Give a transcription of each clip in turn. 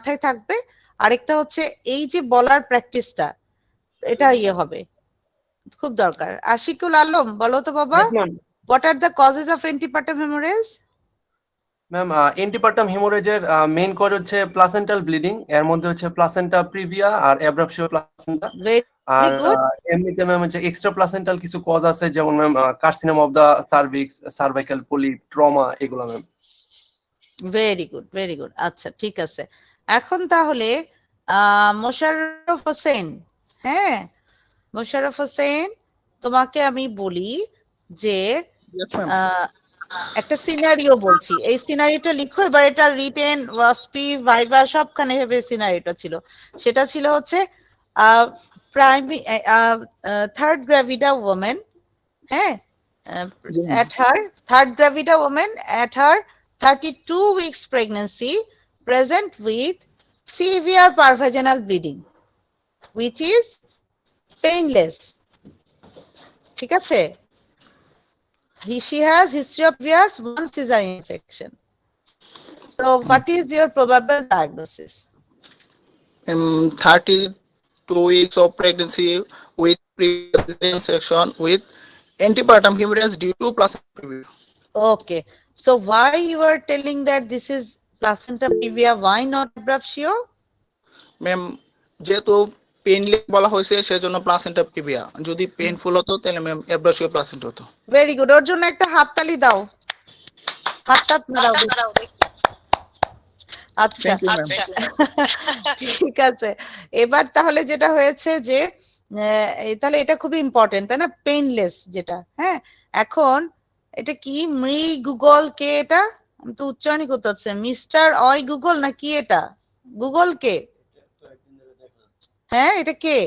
মাথায় থাকবে, আরেকটা হচ্ছে এই যে বলার প্র্যাকটিসটা, এটা হবে, খুব দরকার। আশিকুল আলম, বলো তো বাবা, what are the causes of antepartum hemorrhage? Ma'am, antepartum হেমোরেজের মেইন কজ হচ্ছে প্লাসেন্টাল ব্লিডিং, এর মধ্যে হচ্ছে প্লাসেন্টা প্রিভিয়া আর অ্যাব্রাপশিও প্লাসেন্টা। আর Very good. এমনিতে ম্যাম হচ্ছে এক্সট্রা প্লাসেন্টাল কিছু কজ আছে, যেমন ma'am carcinoma of the cervix, cervical polyp, trauma, এগুলো ma'am. Very good, very good. আচ্ছা, ঠিক আছে। এখন তাহলে মোশাররফ হোসেন, হ্যাঁ মোশাররফ হোসেন, তোমাকে আমি বলি যে একটা সিনারিও বলছি, এই সিনারিওটা লিখো এবার। এটা রিটেন, ওয়াসপি, ভাইভা সবখানে ভেবে সিনারিওটা ছিল। সেটা ছিল হচ্ছে থার্ড গ্রাভিডা ওমেন, হ্যাঁ, at her third gravida woman at her 32 weeks pregnancy present with severe pervaginal bleeding which is painless, ঠিক আছে? She has history of previous one cesarean section. So what is your probable diagnosis? 32 weeks of pregnancy with previous cesarean section with antepartum hemorrhage due to placenta previa. Okay, so why you are telling that this is placenta previa, why not abruptio? Ma'am, যেহেতু painless বলা হয়েছে সেজন্য placenta previa, যদি painful হতো তাহলে ma'am অ্যাব্রাসিও placenta হতো। Very good, ওর জন্য একটা হাততালি দাও, হাতটা দাও। আচ্ছা আচ্ছা, ঠিক আছে। এবার তাহলে যেটা হয়েছে যে তাহলে এটা খুবই ইম্পর্টেন্ট, তাই না? পেইনলেস যেটা, হ্যাঁ। এখন এটা কি গুগল কে? এটা আমি তো উচ্চারণই করতে হচ্ছে, মিস্টার অয় গুগল না কি? এটা গুগল কে? হ্যাঁ, এটা কে?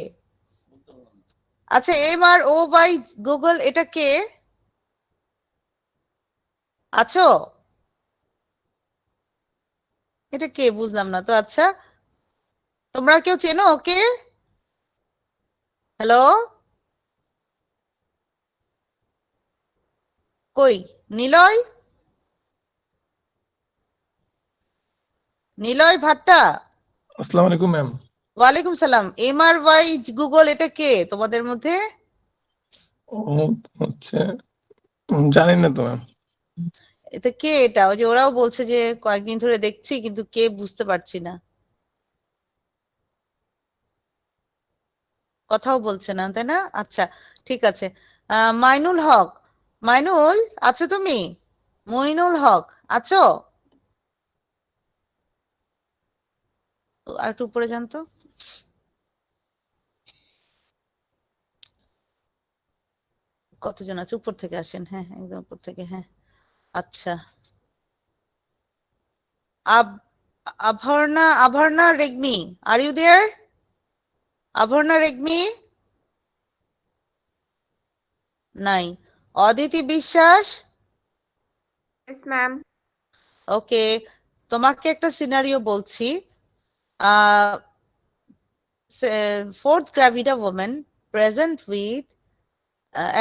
আচ্ছা, MROY গুগল, এটা কে আছো? এটা কে বুঝলাম না তো। আচ্ছা, তোমরা কেউ চেনো ওকে? হ্যালো, কই নিলয়? নিলয় ভাট্টা, আসসালামু আলাইকুম ম্যাম। ওয়ালাইকুম সালাম। MRY গুগল, এটা কে তোমাদের মধ্যে? ও হচ্ছে জানি না তো ম্যাম। এটা কে? এটা ওই যে ওরাও বলছে যে কয়েকদিন ধরে দেখছি, কিন্তু কে বুঝতে পারছি না, কথাও বলছে না, তাই না? আচ্ছা, ঠিক আছে। মাইনুল হক, মাইনুল আছো তুমি? মইনুল হক আছো? আর একটু উপরে যান তো। কতজন আছে? উপর থেকে আসেন, হ্যাঁ একদম উপর থেকে, হ্যাঁ। আচ্ছা, আভর্ণা রেগমি, আর ইউ দেয়ার? আভর্ণা রেগমি নাই। অদিতি বিশ্বাস? Yes, ma'am. ওকে, তোমাকে একটা সিনারিও বলছি। Fourth gravida woman present with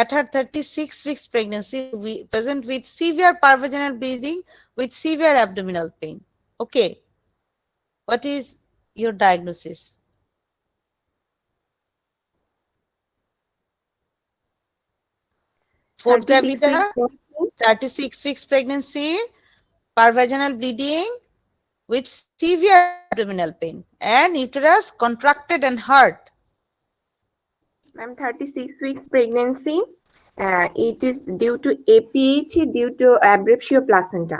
at her 36 weeks pregnancy present with severe pervaginal bleeding with severe abdominal pain. Okay, what is your diagnosis? Fourth 36 gravida, weeks. 36 weeks pregnancy, pervaginal bleeding with severe abdominal pain and uterus contracted and hard. Ma'am, 36 weeks pregnancy. It is due to APH due to abruptio placenta.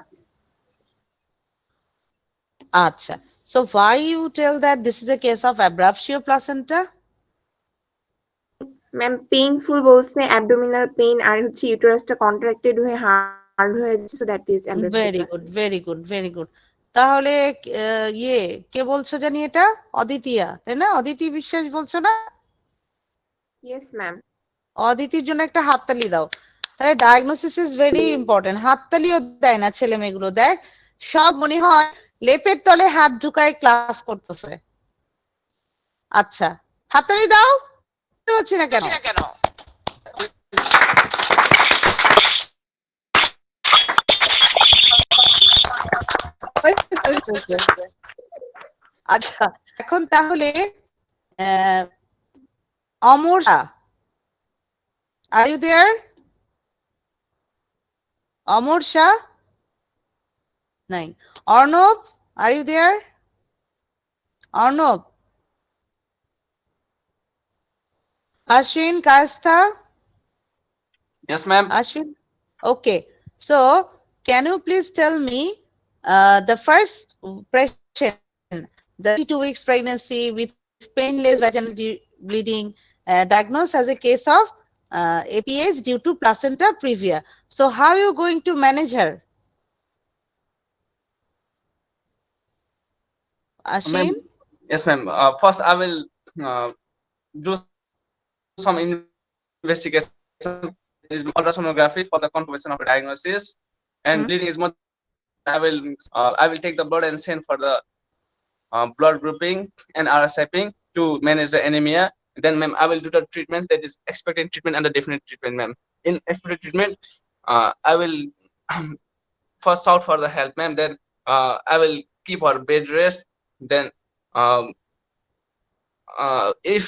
Acha. So why you tell that this is a case of abruptio placenta? Ma'am, painful বলছে, abdominal pain আর হচ্ছে ইউটেরাসটা contracted হয়ে hard হয়ে যাচ্ছে, so that is abruptio Very good, placenta. very good, very good. তাহলে কে বলছো জানি? এটা অদিতিয়া, তাই না? অদিতি বিশ্বাস বলছো না? Yes, ma'am. অদিতির জন্য একটা হাততালি দাও। তাহলে ডায়াগনোসিস ইজ ভেরি ইম্পর্টেন্ট। হাততালিও দেয় না ছেলে মেয়েগুলো, দেয় সব মনে হয় লেপের তলে হাত ঢুকায় ক্লাস করতেছে। আচ্ছা, হাততালি দাও। বুঝতে পারছি না কেন? আচ্ছা, এখন তাহলে Amar Shah, are you there? Amar Shah নাই। Arnab, are you there? Arnab, Ashwin, Kastha, Yes, ma'am. Ashwin. Okay. So, can you please tell me the first impression, the 32 weeks pregnancy with painless vaginal bleeding, diagnosed as a case of APH due to placenta previa. So, how are you going to manage her? Ma'am. Ashwin? Yes, ma'am. First, I will do some investigation. Is ultrasonography for the confirmation of a diagnosis, and Hmm. bleeding is more. I will take the blood and send for the blood grouping and RS-typing to manage the anemia. Then, ma'am, I will do the treatment, that is expected treatment and the definite treatment, ma'am. In expected treatment, I will first out for the help, ma'am. Then I will keep her bed rest. Then if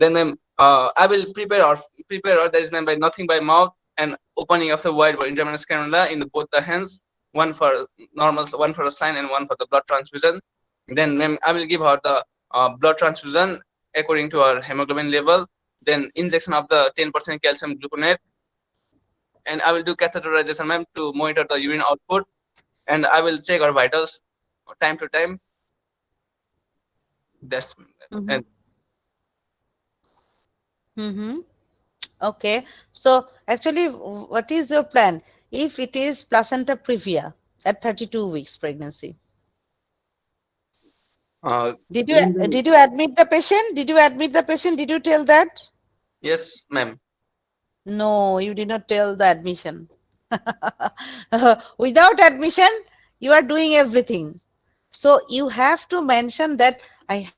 then ma'am, I will prepare her, that is ma'am, by nothing by mouth and opening of the wide intravenous cannula in both the hands, one for normal, one for the saline, and one for the blood transfusion. Then ma'am, I will give her the blood transfusion according to her hemoglobin level. Then injection of the 10% calcium gluconate, and I will do catheterization, ma'am, to monitor the urine output, and I will check her vitals time to time. That's Mm-hmm. and Mm-hmm. Okay. So actually, what is your plan if it is placenta previa at 32 weeks pregnancy? Did you then, did you admit the patient? Did you admit the patient? Did you tell that? yes, ma'am. No, you did not tell the admission. Without admission, you are doing everything. So you have to mention that I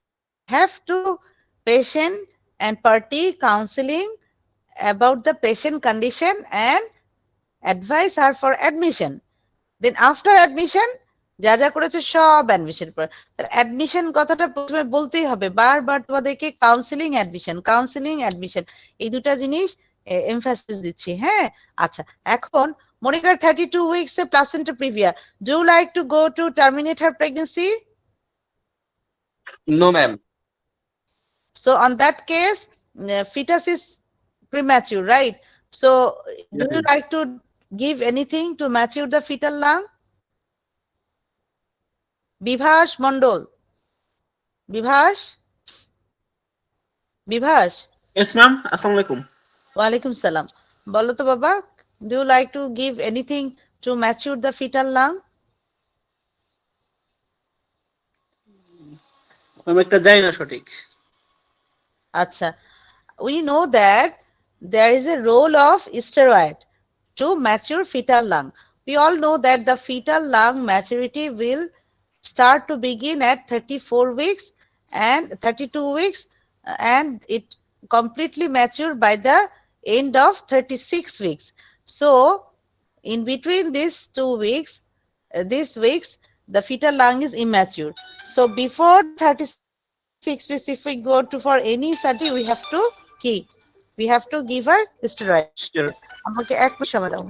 have to patient and party counseling about the patient condition and advise her for admission. Then after admission, যা যা করেছো সব admission পর, admission কথাটা প্রথমে বলতেই হবে, বারবার তোমাদেরকে কাউন্সিলিং অ্যাডমিশন এই দুটা জিনিস এমফাসিস দিচ্ছি। হ্যাঁ, আচ্ছা, এখন মনিকার 32 weeks A placenta previa, do like to go to terminate her pregnancy? No, ma'am. So on that case, fetus is premature, right? So do Yes, you ma'am. like to give anything to mature the fetal lung? Bibhas Mondal, Bibhas, Bibhas, Yes, ma'am. Assalamu alaikum. ওয়ালাইকুম সালাম। বলো তো বাবা, do you like to give anything to mature the fetal lung? আমি একটা জানি না সঠিক। আচ্ছা, we know that there is a role of steroid to mature fetal lung. We all know that the fetal lung maturity will start to begin at 34 weeks and 32 weeks, and it completely mature by the end of 36 weeks. So in between these 2 weeks, these weeks, the fetal lung is immature. So before 36 weeks, if we go to for any study, we have to key, we have to give her steroid. Sure. আমাকে এক minute সময় দাও।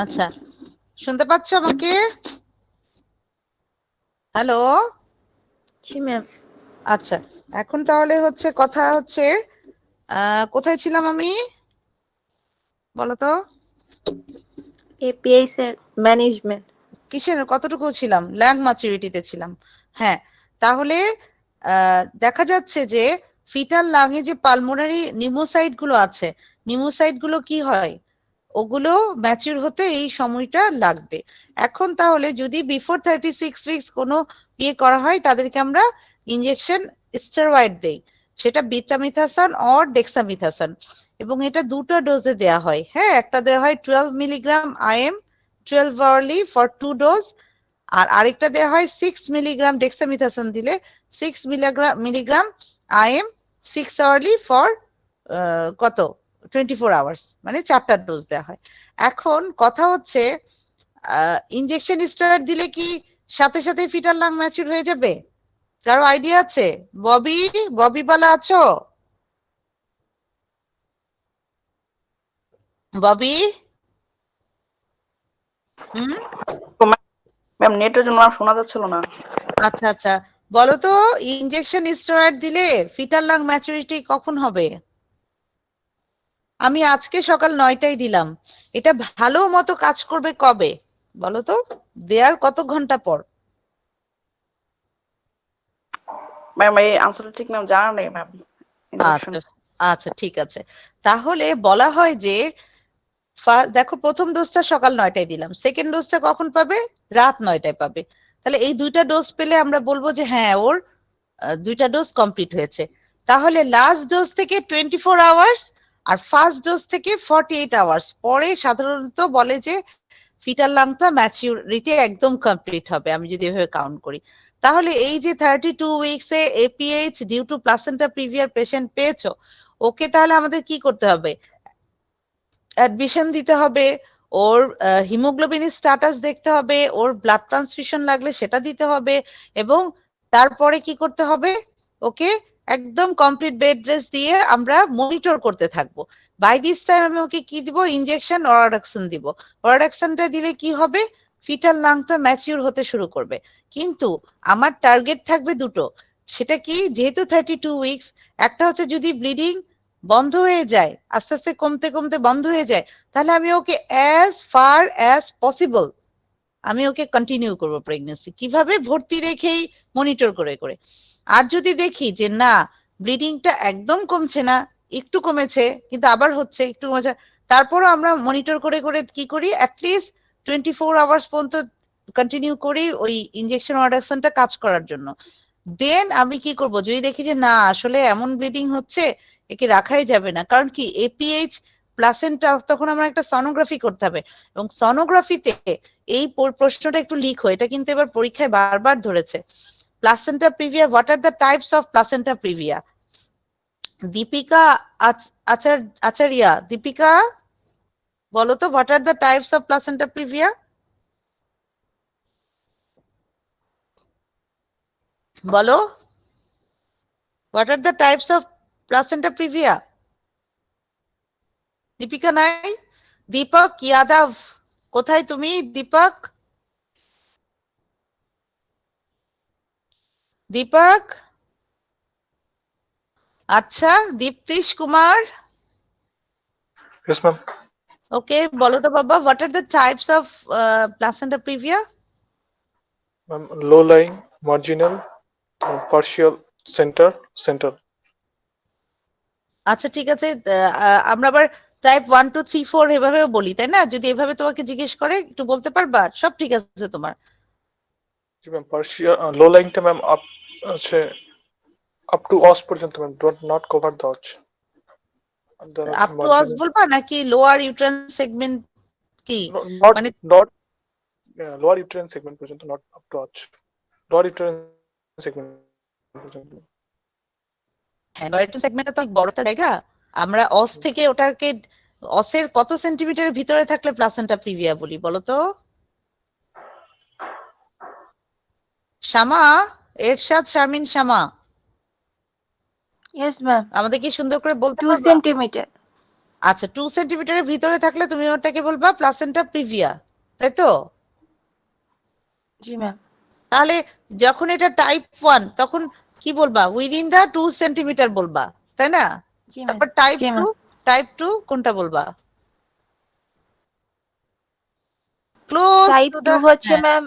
আচ্ছা, শুনতে পাচ্ছ আমাকে? Hello. জি ma'am. আচ্ছা, এখন তাহলে হচ্ছে কথা হচ্ছে কোথায় ছিলাম আমি, বলো তো? API sir management. কিসের কতটুকু ছিলাম? ল্যাং ম্যাচুরিটিতে ছিলাম। হ্যাঁ, তাহলে দেখা যাচ্ছে যে ফিটাল লাংয়ে যে পালমোনারি নিউমোসাইট গুলো আছে, নিউমোসাইট গুলো কি হয়, ওগুলো ম্যাচিউর হতে এই সময়টা লাগবে। এখন তাহলে যদি বিফোর 36 উইকস কোনো ইয়ে করা হয়, তাদেরকে আমরা ইনজেকশন স্টেরয়েড দেই, সেটা বিটামিথাসন অর ডেক্সামিথাসন, এবং এটা দুটো ডোজে দেয়া হয়। হ্যাঁ, একটা দেওয়া হয় 12 milligram IM 12 hourly for 2 dose, আর আরেকটা দেওয়া হয় 6 মিলিগ্রাম ডেক্সামিথাসন দিলে 6 মিলিগ্রাম IM 6 আওয়ারলি ফর কত 24 আওয়ার্স, মানে 4টা ডোজ দেওয়া হয়। এখন কথা হচ্ছে ইনজেকশন স্টেরয়েড দিলে কি সাথে সাথে ফিটাল লাং ম্যাচিউর হয়ে যাবে? কারো আইডিয়া আছে? ববি, ববি বালা আছো? ববি? ম্যাম নেটের জন্য আর শোনা যাচ্ছিল না। আচ্ছা আচ্ছা, বলো তো ইনজেকশন স্টেরয়েড দিলে ফিটাল লাং ম্যাচুরিটি কখন হবে? আমি আজকে সকাল 9টায় দিলাম, এটা ভালো মতো কাজ করবে কবে বলো তো? দেয়ার কত ঘন্টা পর? ম্যাম এই আনসারটা ঠিক ম্যাম জানা নেই ম্যাম। আচ্ছা আচ্ছা, ঠিক আছে। তাহলে বলা হয় যে দেখো, প্রথম ডোজটা সকাল 9টায় দিলাম, সেকেন্ড ডোজটা কখন পাবে? রাত 9টায় পাবে। তাহলে এই দুইটা ডোজ পেলে আমরা বলবো যে হ্যাঁ, ওর দুইটা ডোজ কমপ্লিট হয়েছে। তাহলে লাস্ট ডোজ থেকে 24 আওয়ার্স আর ফার্স্ট ডোজ থেকে 48 আওয়ার্স পরে সাধারণত বলে যে ফিটাল লাংটা ম্যাচিউরিটি একদম কমপ্লিট হবে, আমি যদি এভাবে কাউন্ট করি। তাহলে এই যে 32 উইকসে এপিএইচ ডিউ টু প্লাসেন্টা প্রিভিয়ার পেশেন্ট পেয়েছো, ওকে তাহলে আমাদের কি করতে হবে? অ্যাডমিশন দিতে হবে, ওর হিমোগ্লোবিনের স্ট্যাটাস দেখতে হবে, ওর ব্লাড ট্রান্সফিউশন লাগলে সেটা দিতে হবে, এবং তারপরে কি করতে হবে? ওকে একদম কমপ্লিট বেড রেস্ট দিয়ে আমরা মনিটর করতে থাকবো। বাই দিস টাইম আমি ওকে কি দিব? ইনজেকশন ওরাডাক্সন দিব। ওরাডাক্সনটা দিলে কি হবে? ফিটাল লাংটা ম্যাচিউর হতে শুরু করবে। কিন্তু আমার টার্গেট থাকবে দুটো। সেটা কি? যেহেতু 32 উইকস, একটা হচ্ছে যদি ব্লিডিং বন্ধ হয়ে যায়, আস্তে আস্তে কমতে কমতে বন্ধ হয়ে যায়, তাহলে আমি okay as far as possible আমি ওকে কন্টিনিউ করব প্রেগনেন্সি। কিভাবে? ভর্তি রেখেই মনিটর করে করে। আর যদি দেখি যে না, ব্লিডিংটা একদম কমছে না, একটু কমেছে কিন্তু আবার হচ্ছে, একটু কমেছে, তারপরও আমরা মনিটর করে করে কি করি, অ্যাটলিস্ট 24 আওয়ার্স পর্যন্ত কন্টিনিউ করি ওই ইনজেকশন ওরাডাক্সনটা কাজ করার জন্য। দেন আমি কি করব? যদি দেখি যে না, আসলে এমন ব্লিডিং হচ্ছে, একে রাখাই যাবে না, কারণ কি এপিএইচ প্লাসেন্টা, তখন আমরা একটা সনোগ্রাফি করতে হবে, এবং সনোগ্রাফিতে এই প্রশ্নটা একটু লিক হয়, এটা কিন্তু এবার পরীক্ষায় বারবার ধরেছে। Placenta previa, what are the types of placenta previa? Deepika Acharya, Deepika বলো তো, what are the types of placenta previa? বলো, what are the types of placenta previa? Deepika নাই? দীপক যাদব, কোথায় তুমি দীপক? দীপক? আচ্ছা, দীপ্তিশ কুমার, Yes, ma'am. ওকে, বলো তো বাবা, what are the types of placenta previa? Ma'am, low-lying, marginal, partial, center. আচ্ছা ঠিক আছে, আমরা আবার টাইপ 1 2 3 4 এভাবেও বলি, তাই না? যদি এভাবে তোমাকে জিজ্ঞেস করে একটু বলতে পারবা? সব ঠিক আছে তোমার? জি ম্যাম, partial, low-lying টা ম্যাম আছে up to os পর্যন্ত ma'am, not cover the os. Up to অস বলবা নাকি লোয়ার ইউট্রাইন সেগমেন্ট? কি মানে not lower uterine segment পর্যন্ত, not up to os. lower uterine segment পর্যন্ত। হ্যাঁ, লোয়ার ইউট্রাইন সেগমেন্টটা তো বড়টা জায়গা, আমরা অস থেকে ওটাকে অসের কত সেন্টিমিটারের ভিতরে থাকলে প্লাসেন্টা প্রিভিয়া বলি বলো তো? শামা, এরশাদ শারমিন শামা, ইয়েস ম্যাম। আমাদের কি সুন্দর করে বলতে 2 পারবা? সেন্টিমিটার। আচ্ছা 2 সেন্টিমিটারের ভিতরে থাকলে তুমি ওটাকে বলবা প্লাসেন্টা প্রিভিয়া, তাই তো? জি ম্যাম। তাহলে যখন এটা টাইপ 1 তখন কি বলবা? উইদিন দা 2 সেন্টিমিটার বলবা, তাই না? জি ম্যাম। তারপর টাইপ জি 2, ম্যাম। টাইপ 2 কোনটা বলবা? ক্লোজ টাইপ টু 2 দা, হচ্ছে ম্যাম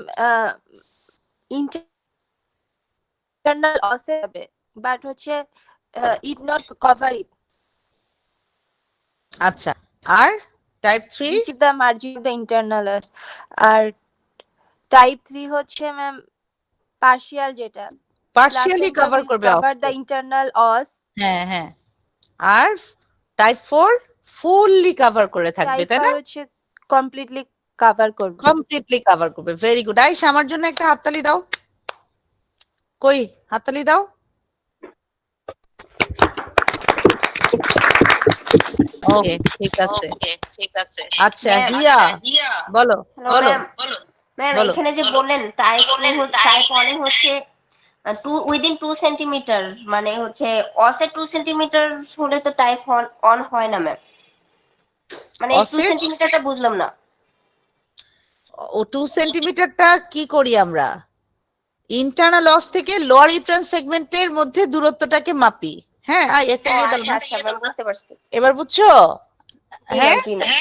ইন্টারনাল লসে হবে, বাট হচ্ছে ইট নট কভার ইট, আচ্ছা। আর type 3? Reach the margin of the internal os. আর টাইপ 3 হচ্ছে ম্যাম পার্শিয়াল, যেটা পার্শিয়ালি প্লাসেন্টা কভার উইল করবে কভার দ্য অবশ্যই। Internal os. হ্যাঁ হ্যাঁ। আর টাইপ 4 ফুললি কভার করে থাকবে, টাইপ তাই 5 না? হচ্ছে কমপ্লিটলি কভার করবে। কমপ্লিটলি কভার করবে। Very good. আইস, আমার জন্য একটা হাততালি দাও। কই হাততালি দাও। ওকে, ঠিক আছে। আচ্ছা হিয়া, বলো বলো ম্যাম বলো। এখানে যে বললেন টাইপ 1 এ হচ্ছে 2 উইদিন 2 সেন্টিমিটার, মানে হচ্ছে অসে 2 সেন্টিমিটার হলে তো টাইপ অন হয় না ম্যাম, মানে এই 2 অসেট সেন্টিমিটারটা বুঝলাম না। ও 2 সেন্টিমিটারটা কি করি আমরা? ইন্টারনাল অস থেকে লোয়ার ইউট্রাস সেগমেন্টের মধ্যে দূরত্বটাকে মাপি। হ্যাঁ, একটা ও ইয়ে দাও আচ্ছা না। আচ্ছা ম্যাম, বুঝতে পারছি। এবার বুঝছো? জি হ্যাঁ, ম্যাম, জি ম্যাম।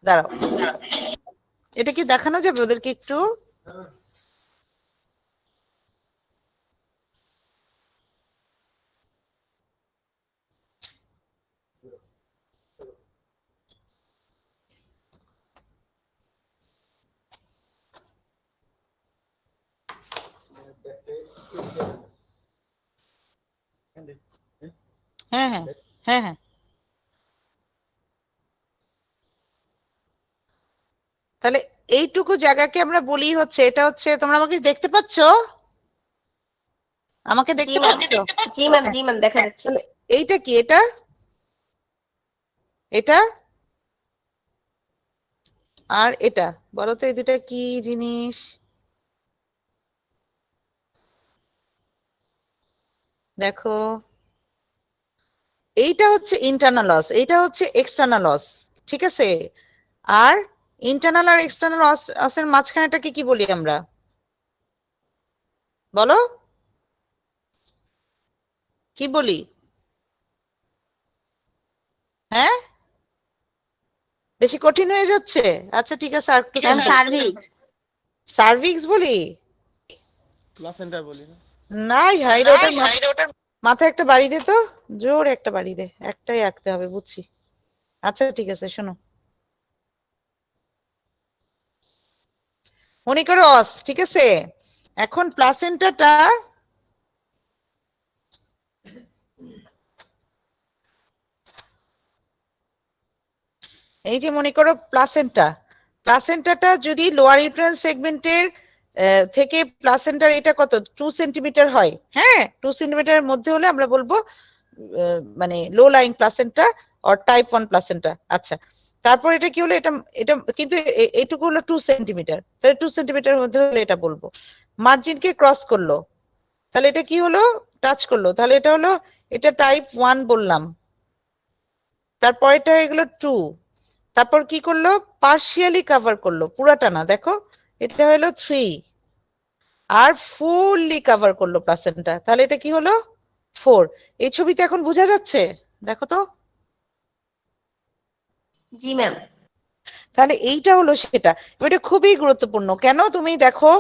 দাঁড়াও, এটা কি দেখানো যাবে ওদেরকে একটু? হ্যাঁ হ্যাঁ হ্যাঁ হ্যাঁ। তাহলে এইটুকু জায়গাকে আমরা বলি হচ্ছে, এটা হচ্ছে, তোমরা আমাকে দেখতে পাচ্ছো? আমাকে জি দেখতে ম্যাম, পাচ্ছো? জি ম্যাম, হ্যাঁ। জি ম্যাম, দেখা যাচ্ছে। তাহলে এইটা কি? এটা এটা আর এটা, বলো তো এই দুটা কি জিনিস? দেখো, এইটা হচ্ছে ইন্টারনাল লস, এইটা হচ্ছে এক্সটার্নাল লস, ঠিক আছে? আর ইন্টারনাল আর এক্সটার্নাল লসের মাঝখানেটাকে কি বলি আমরা? বলো, কি বলি? হ্যাঁ, বেশি কঠিন হয়ে যাচ্ছে? আচ্ছা ঠিক আছে, আর একটু ম্যাম সিম্পল। সার্ভিক্স। সার্ভিক্স বলি? প্লাসেন্টা বলি না? নাই হাইরে, ওটার মাথায় একটা বাড়ি দে তো, জোর একটা বাড়ি দে, একটাই আঁকতে হবে, বুঝছি। আচ্ছা ঠিক আছে, শোনো, মনে করো অস, ঠিক আছে? এখন প্লাসেন্টাটা এই যে মনে করো প্লাসেন্টাটা যদি লোয়ার ইউট্রাইন সেগমেন্টের থেকে প্লাসেন্টার এটা কত 2 সেন্টিমিটার হয়, হ্যাঁ 2 সেন্টিমিটারের মধ্যে হলে আমরা বলবো মানে low lying placenta or type 1 placenta. আচ্ছা, তারপর এটা কি হলো? এটা এটা কিন্তু এইটুকু হলো 2 সেন্টিমিটার, তাহলে 2 সেন্টিমিটারের মধ্যে হলে এটা বলবো। মার্জিনকে ক্রস করলো, তাহলে এটা কি হলো? টাচ করলো, তাহলে এটা হলো, এটা টাইপ 1 বললাম। তারপর এটা হয়ে গেল 2, তারপর কি করলো? পার্শিয়ালি কভার করলো, পুরাটা না, দেখো এটা হলো 3, আর ফুললি কভার করলো প্লাসেন্টা, তাহলে এটা কি হলো? 4। এই ছবিতে এখন বোঝা যাচ্ছে? দেখো তো। জি ম্যাম। তাহলে এইটা হলো সেটা। এটা খুবই গুরুত্বপূর্ণ। কেন? তুমি দেখো,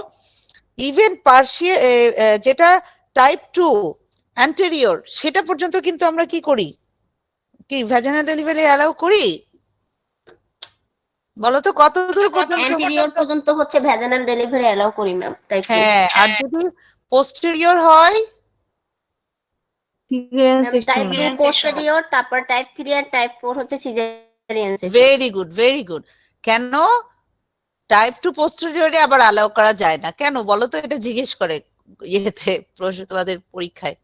ইভেন যেটা টাইপ 2 অ্যান্টেরিয়র, সেটা পর্যন্ত কিন্তু আমরা কি করি? কি ভ্যাজিনাল ডেলিভারি অ্যালাউ করি? বলো তো কত দূর পর্যন্ত? অ্যান্টেরিয়র পর্যন্ত হচ্ছে ভ্যাজিনাল ডেলিভারি অ্যালাউ করি ম্যাম, টাইপ 2। হ্যাঁ, আর যদি পোস্টেরিয়র হয়? টাইপ 2 পোস্টেরিয়র, তারপর টাইপ 3 আর টাইপ 4 হচ্ছে caesarean section. Very good, very good. কেন টাইপ 2 পোস্টেরিয়রে আবার অ্যালাউ করা যায় না? কেন বলো তো? এটা জিজ্ঞেস করে ইয়েতে তোমাদের পরীক্ষায়।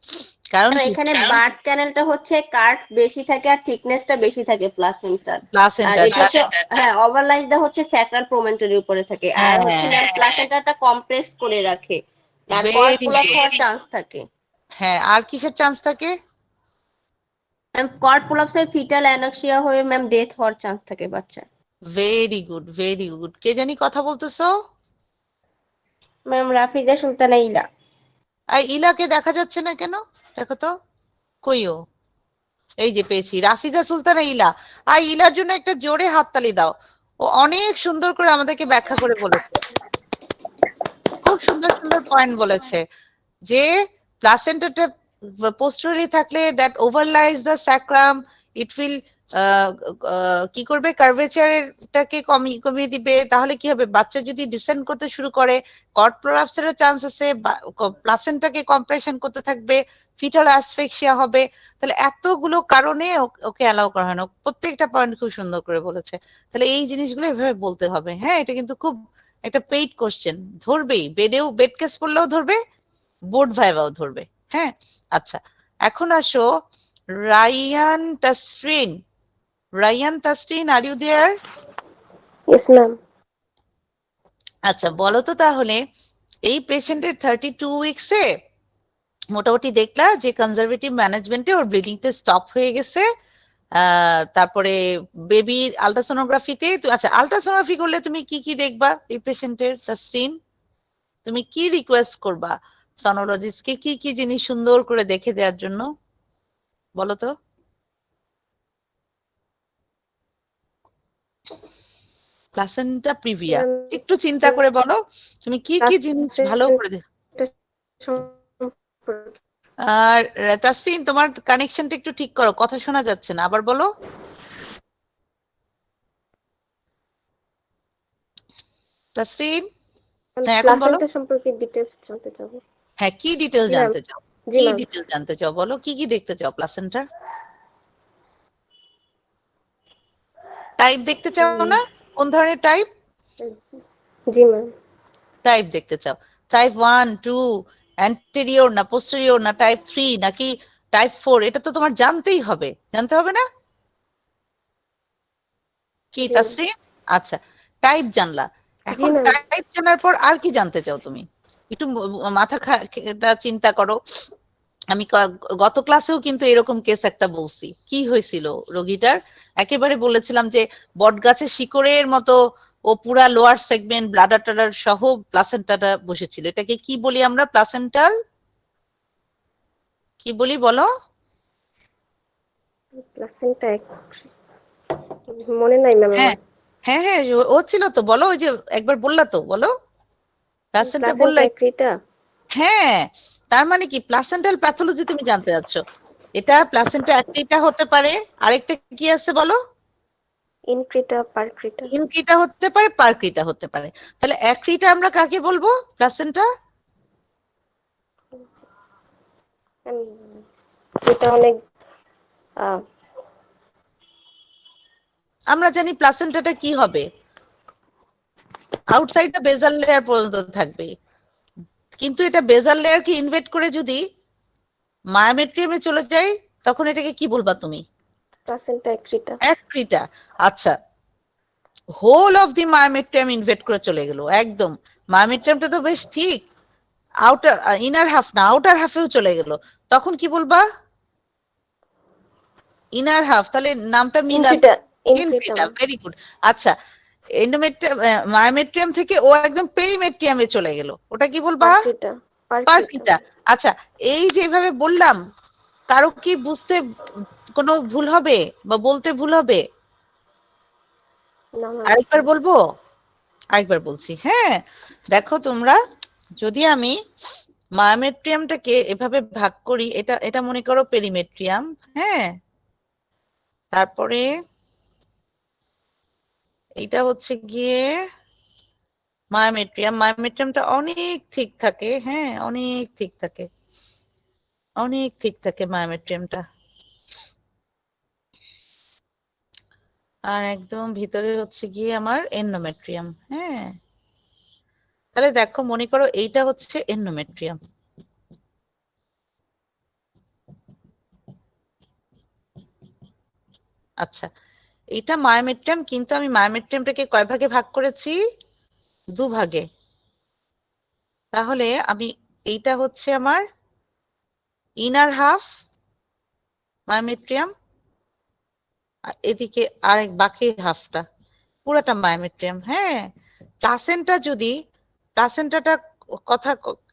কারণ কি? এখানে বার্থ চ্যানেলটা হচ্ছে কাট বেশি থাকে আর থিকনেসটা বেশি থাকে প্লাসেন্টার। আর প্লাসেন্টা, এটা হচ্ছে হ্যাঁ ওভারলাইজটা হচ্ছে স্যাক্রাল প্রোমন্টরির উপরে থাকে, আর হচ্ছে প্লাসেন্টাটা কম্প্রেস করে রাখে, আর Very কোয়াগুলেট good. হওয়ার চান্স থাকে। হ্যাঁ, আর কিসের চান্স থাকে? ম্যাম কর্ড প্রলাপস হয়ে ফিটাল অ্যানক্সিয়া হয়ে ম্যাম ডেথ হওয়ার চান্স থাকে বাচ্চার। Very good, very good. কে জানি কথা বলতেছো? ম্যাম রাফিজা সুলতানা ইলা। আর ইলাকে দেখা যাচ্ছে না কেন? দেখো তো, কইও। এই যে পেয়েছি, রাফিজা সুলতানা ইলা। আর ইলার জন্য একটা জোরে হাততালি দাও। ও অনেক সুন্দর করে আমাদেরকে ব্যাখ্যা করে বলেছে, খুব সুন্দর সুন্দর পয়েন্ট বলেছে যে প্লাসেন্টাটা পোস্টারলি থাকলে that overlies the sacrum, it will কি করবে, কার্ভেচারটাকে কমিয়ে দিবে। তাহলে কি হবে, বাচ্চা যদি ডিসেন্ড করতে শুরু করে কর্ড প্রলাপসেরও চান্স আছে, প্লাসেন্টাকে কম্প্রেশন করতে থাকবে, ফিটাল অ্যাসফিক্সিয়া হবে। তাহলে এতগুলো কারণে ওকে অ্যালাউ করা হয় না। প্রত্যেকটা পয়েন্ট খুব সুন্দর করে বলেছে। তাহলে এই জিনিসগুলো এভাবে বলতে হবে। হ্যাঁ, এটা কিন্তু খুব একটা পেইড কোশ্চেন, ধরবেই, বেড কেস পড়লেও ধরবে, বোর্ড ভাইভাও ধরবে। হ্যাঁ, আচ্ছা, এখন আসো Rayan Tasrin. Rayan Tasrin, are you there? Yes ma'am. আচ্ছা, বলো তো তাহলে এই পেশেন্টের 32 উইকসে মোটামুটি দেখলা যে কনজারভেটিভ ম্যানেজমেন্টে ওর ব্লিডিংটা স্টপ হয়ে গেছে। তারপরে বেবির আলট্রাসোনোগ্রাফিতে, আচ্ছা আলট্রাসোনোগ্রাফি করলে তুমি কি কি দেখবা এই পেশেন্টের? তাসরিন, তুমি কি রিকোয়েস্ট করবা সনোলজিস্টকে কি কি জিনিস সুন্দর করে দেখে দেওয়ার জন্য, বলো তো? প্লাসেন্টা প্রিভিয়া, একটু চিন্তা করে বলো তুমি কি কি জিনিস ভালো করে দেখ। আর তাসরিন, তোমার কানেকশনটা একটু ঠিক করো, কথা শোনা যাচ্ছে না, আবার বলো। তাসরিন, হ্যাঁ এখন বলো। সম্পর্কে ডিটেইলস জানতে চাবো। হ্যাঁ, কি ডিটেইলস জি, জানতে চাও? জি, কি ম্যাম। ডিটেইলস জানতে চাও বলো, কি কি দেখতে চাও প্লাসেন্টা? টাইপ দেখতে চাও না? কোন ধরনের টাইপ? জি ম্যাম। টাইপ দেখতে চাও? টাইপ 1, 2, অ্যান্টেরিয়র না পোস্টেরিয়র, না টাইপ 3 নাকি টাইপ 4? এটা তো তোমার জানতেই হবে, জানতে হবে না কি তাসরিন? আচ্ছা, টাইপ জানলা, এখন ম্যাম। টাইপ জানার পর আর কি জানতে চাও তুমি? একটু মাথা চিন্তা করো। আমি গত ক্লাসেও কিন্তু এরকম কেস একটা বলছি। কি হয়েছিল রোগীটার? একেবারে বলেছিলাম যে বট গাছের শিকড়ের মতো ও পুরা লোয়ার সেগমেন্ট ব্লাডার টাডার সহ প্লাসেন্টাটা বসেছিল। এটাকে কি বলি আমরা? প্লাসেন্টাল কি বলি বলো? প্লাসেন্টা মনে নাই ম্যাম। হ্যাঁ হ্যাঁ হ্যাঁ, ও ছিল তো, বলো। ওই যে একবার বললা তো, বলো। প্লাসেন্টা বললা? হ্যাঁ, তার মানে কি প্লাসেন্টাল প্যাথোলজি তুমি জানতে যাচ্ছ। এটা প্লাসেন্টা অ্যাক্রিটা হতে পারে, আরেকটা কি আছে বলো? ইনক্রিটা, পারক্রিটা। ইনক্রিটা হতে পারে, পারক্রিটা হতে পারে। তাহলে অ্যাক্রিটা আমরা কাকে বলবো? প্লাসেন্টা যেটা অনেক আমরা জানি প্লাসেন্টাটা কি হবে, আউটসাইড দ্য বেজাল লেয়ার পর্যন্ত থাকবে। কিন্তু এটা বেজাল লেয়ারকে ইনভেট করে যদি মায়োমেট্রিয়ামে চলে যায়, তখন এটাকে কি বলবা তুমি? Placenta accreta. অ্যাক্রিটা। আচ্ছা, whole of the myometrium invade করে চলে গেল একদম। মায়োমেট্রিয়ামটা তো বেশ ঠিক, আউটার ইনার হাফ না, আউটার হাফেও চলে গেল, তখন কি বলবা? Inner half. তাহলে নামটা মিল আছে, ইনক্রিটা। Very good. আচ্ছা, এন্ডোমেট্রিয়াম মায়োমেট্রিয়াম থেকে ও একদম পেরিমেট্রিয়ামে চলে গেল, ওটা কি বলবা? পারক্রিটা। আচ্ছা, এই যেভাবে বললাম, কারো কি বুঝতে কোনো ভুল হবে বা বলতে ভুল হবে? আরেকবার বলবো? আরেকবার বলছি, হ্যাঁ। দেখো তোমরা, যদি আমি মায়োমেট্রিয়ামটাকে এভাবে ভাগ করি, এটা এটা মনে করো পেরিমেট্রিয়াম, হ্যাঁ। তারপরে এটা হচ্ছে গিয়ে মায়োমেট্রিয়াম। মায়োমেট্রিয়ামটা অনেক ঠিক থাকে, হ্যাঁ, অনেক ঠিক থাকে, অনেক ঠিক থাকে মায়োমেট্রিয়ামটা। আর একদম ভিতরে হচ্ছে গিয়ে আমার এন্ডোমেট্রিয়াম, হ্যাঁ। তাহলে দেখো, মনে করো এইটা হচ্ছে এন্ডোমেট্রিয়াম। আচ্ছা, এটা মায়োমেট্রিয়াম, কিন্তু আমি মায়োমেট্রিয়ামটাকে কয় ভাগে ভাগ করেছি? 2 ভাগে। তাহলে আমি, এইটা হচ্ছে আমার ইনার হাফ মায়োমেট্রিয়াম, আর এদিকে আরেক বাকি হাফটা পুরাটা মায়োমেট্রিয়াম। হ্যাঁ, প্লাসেন্টাটা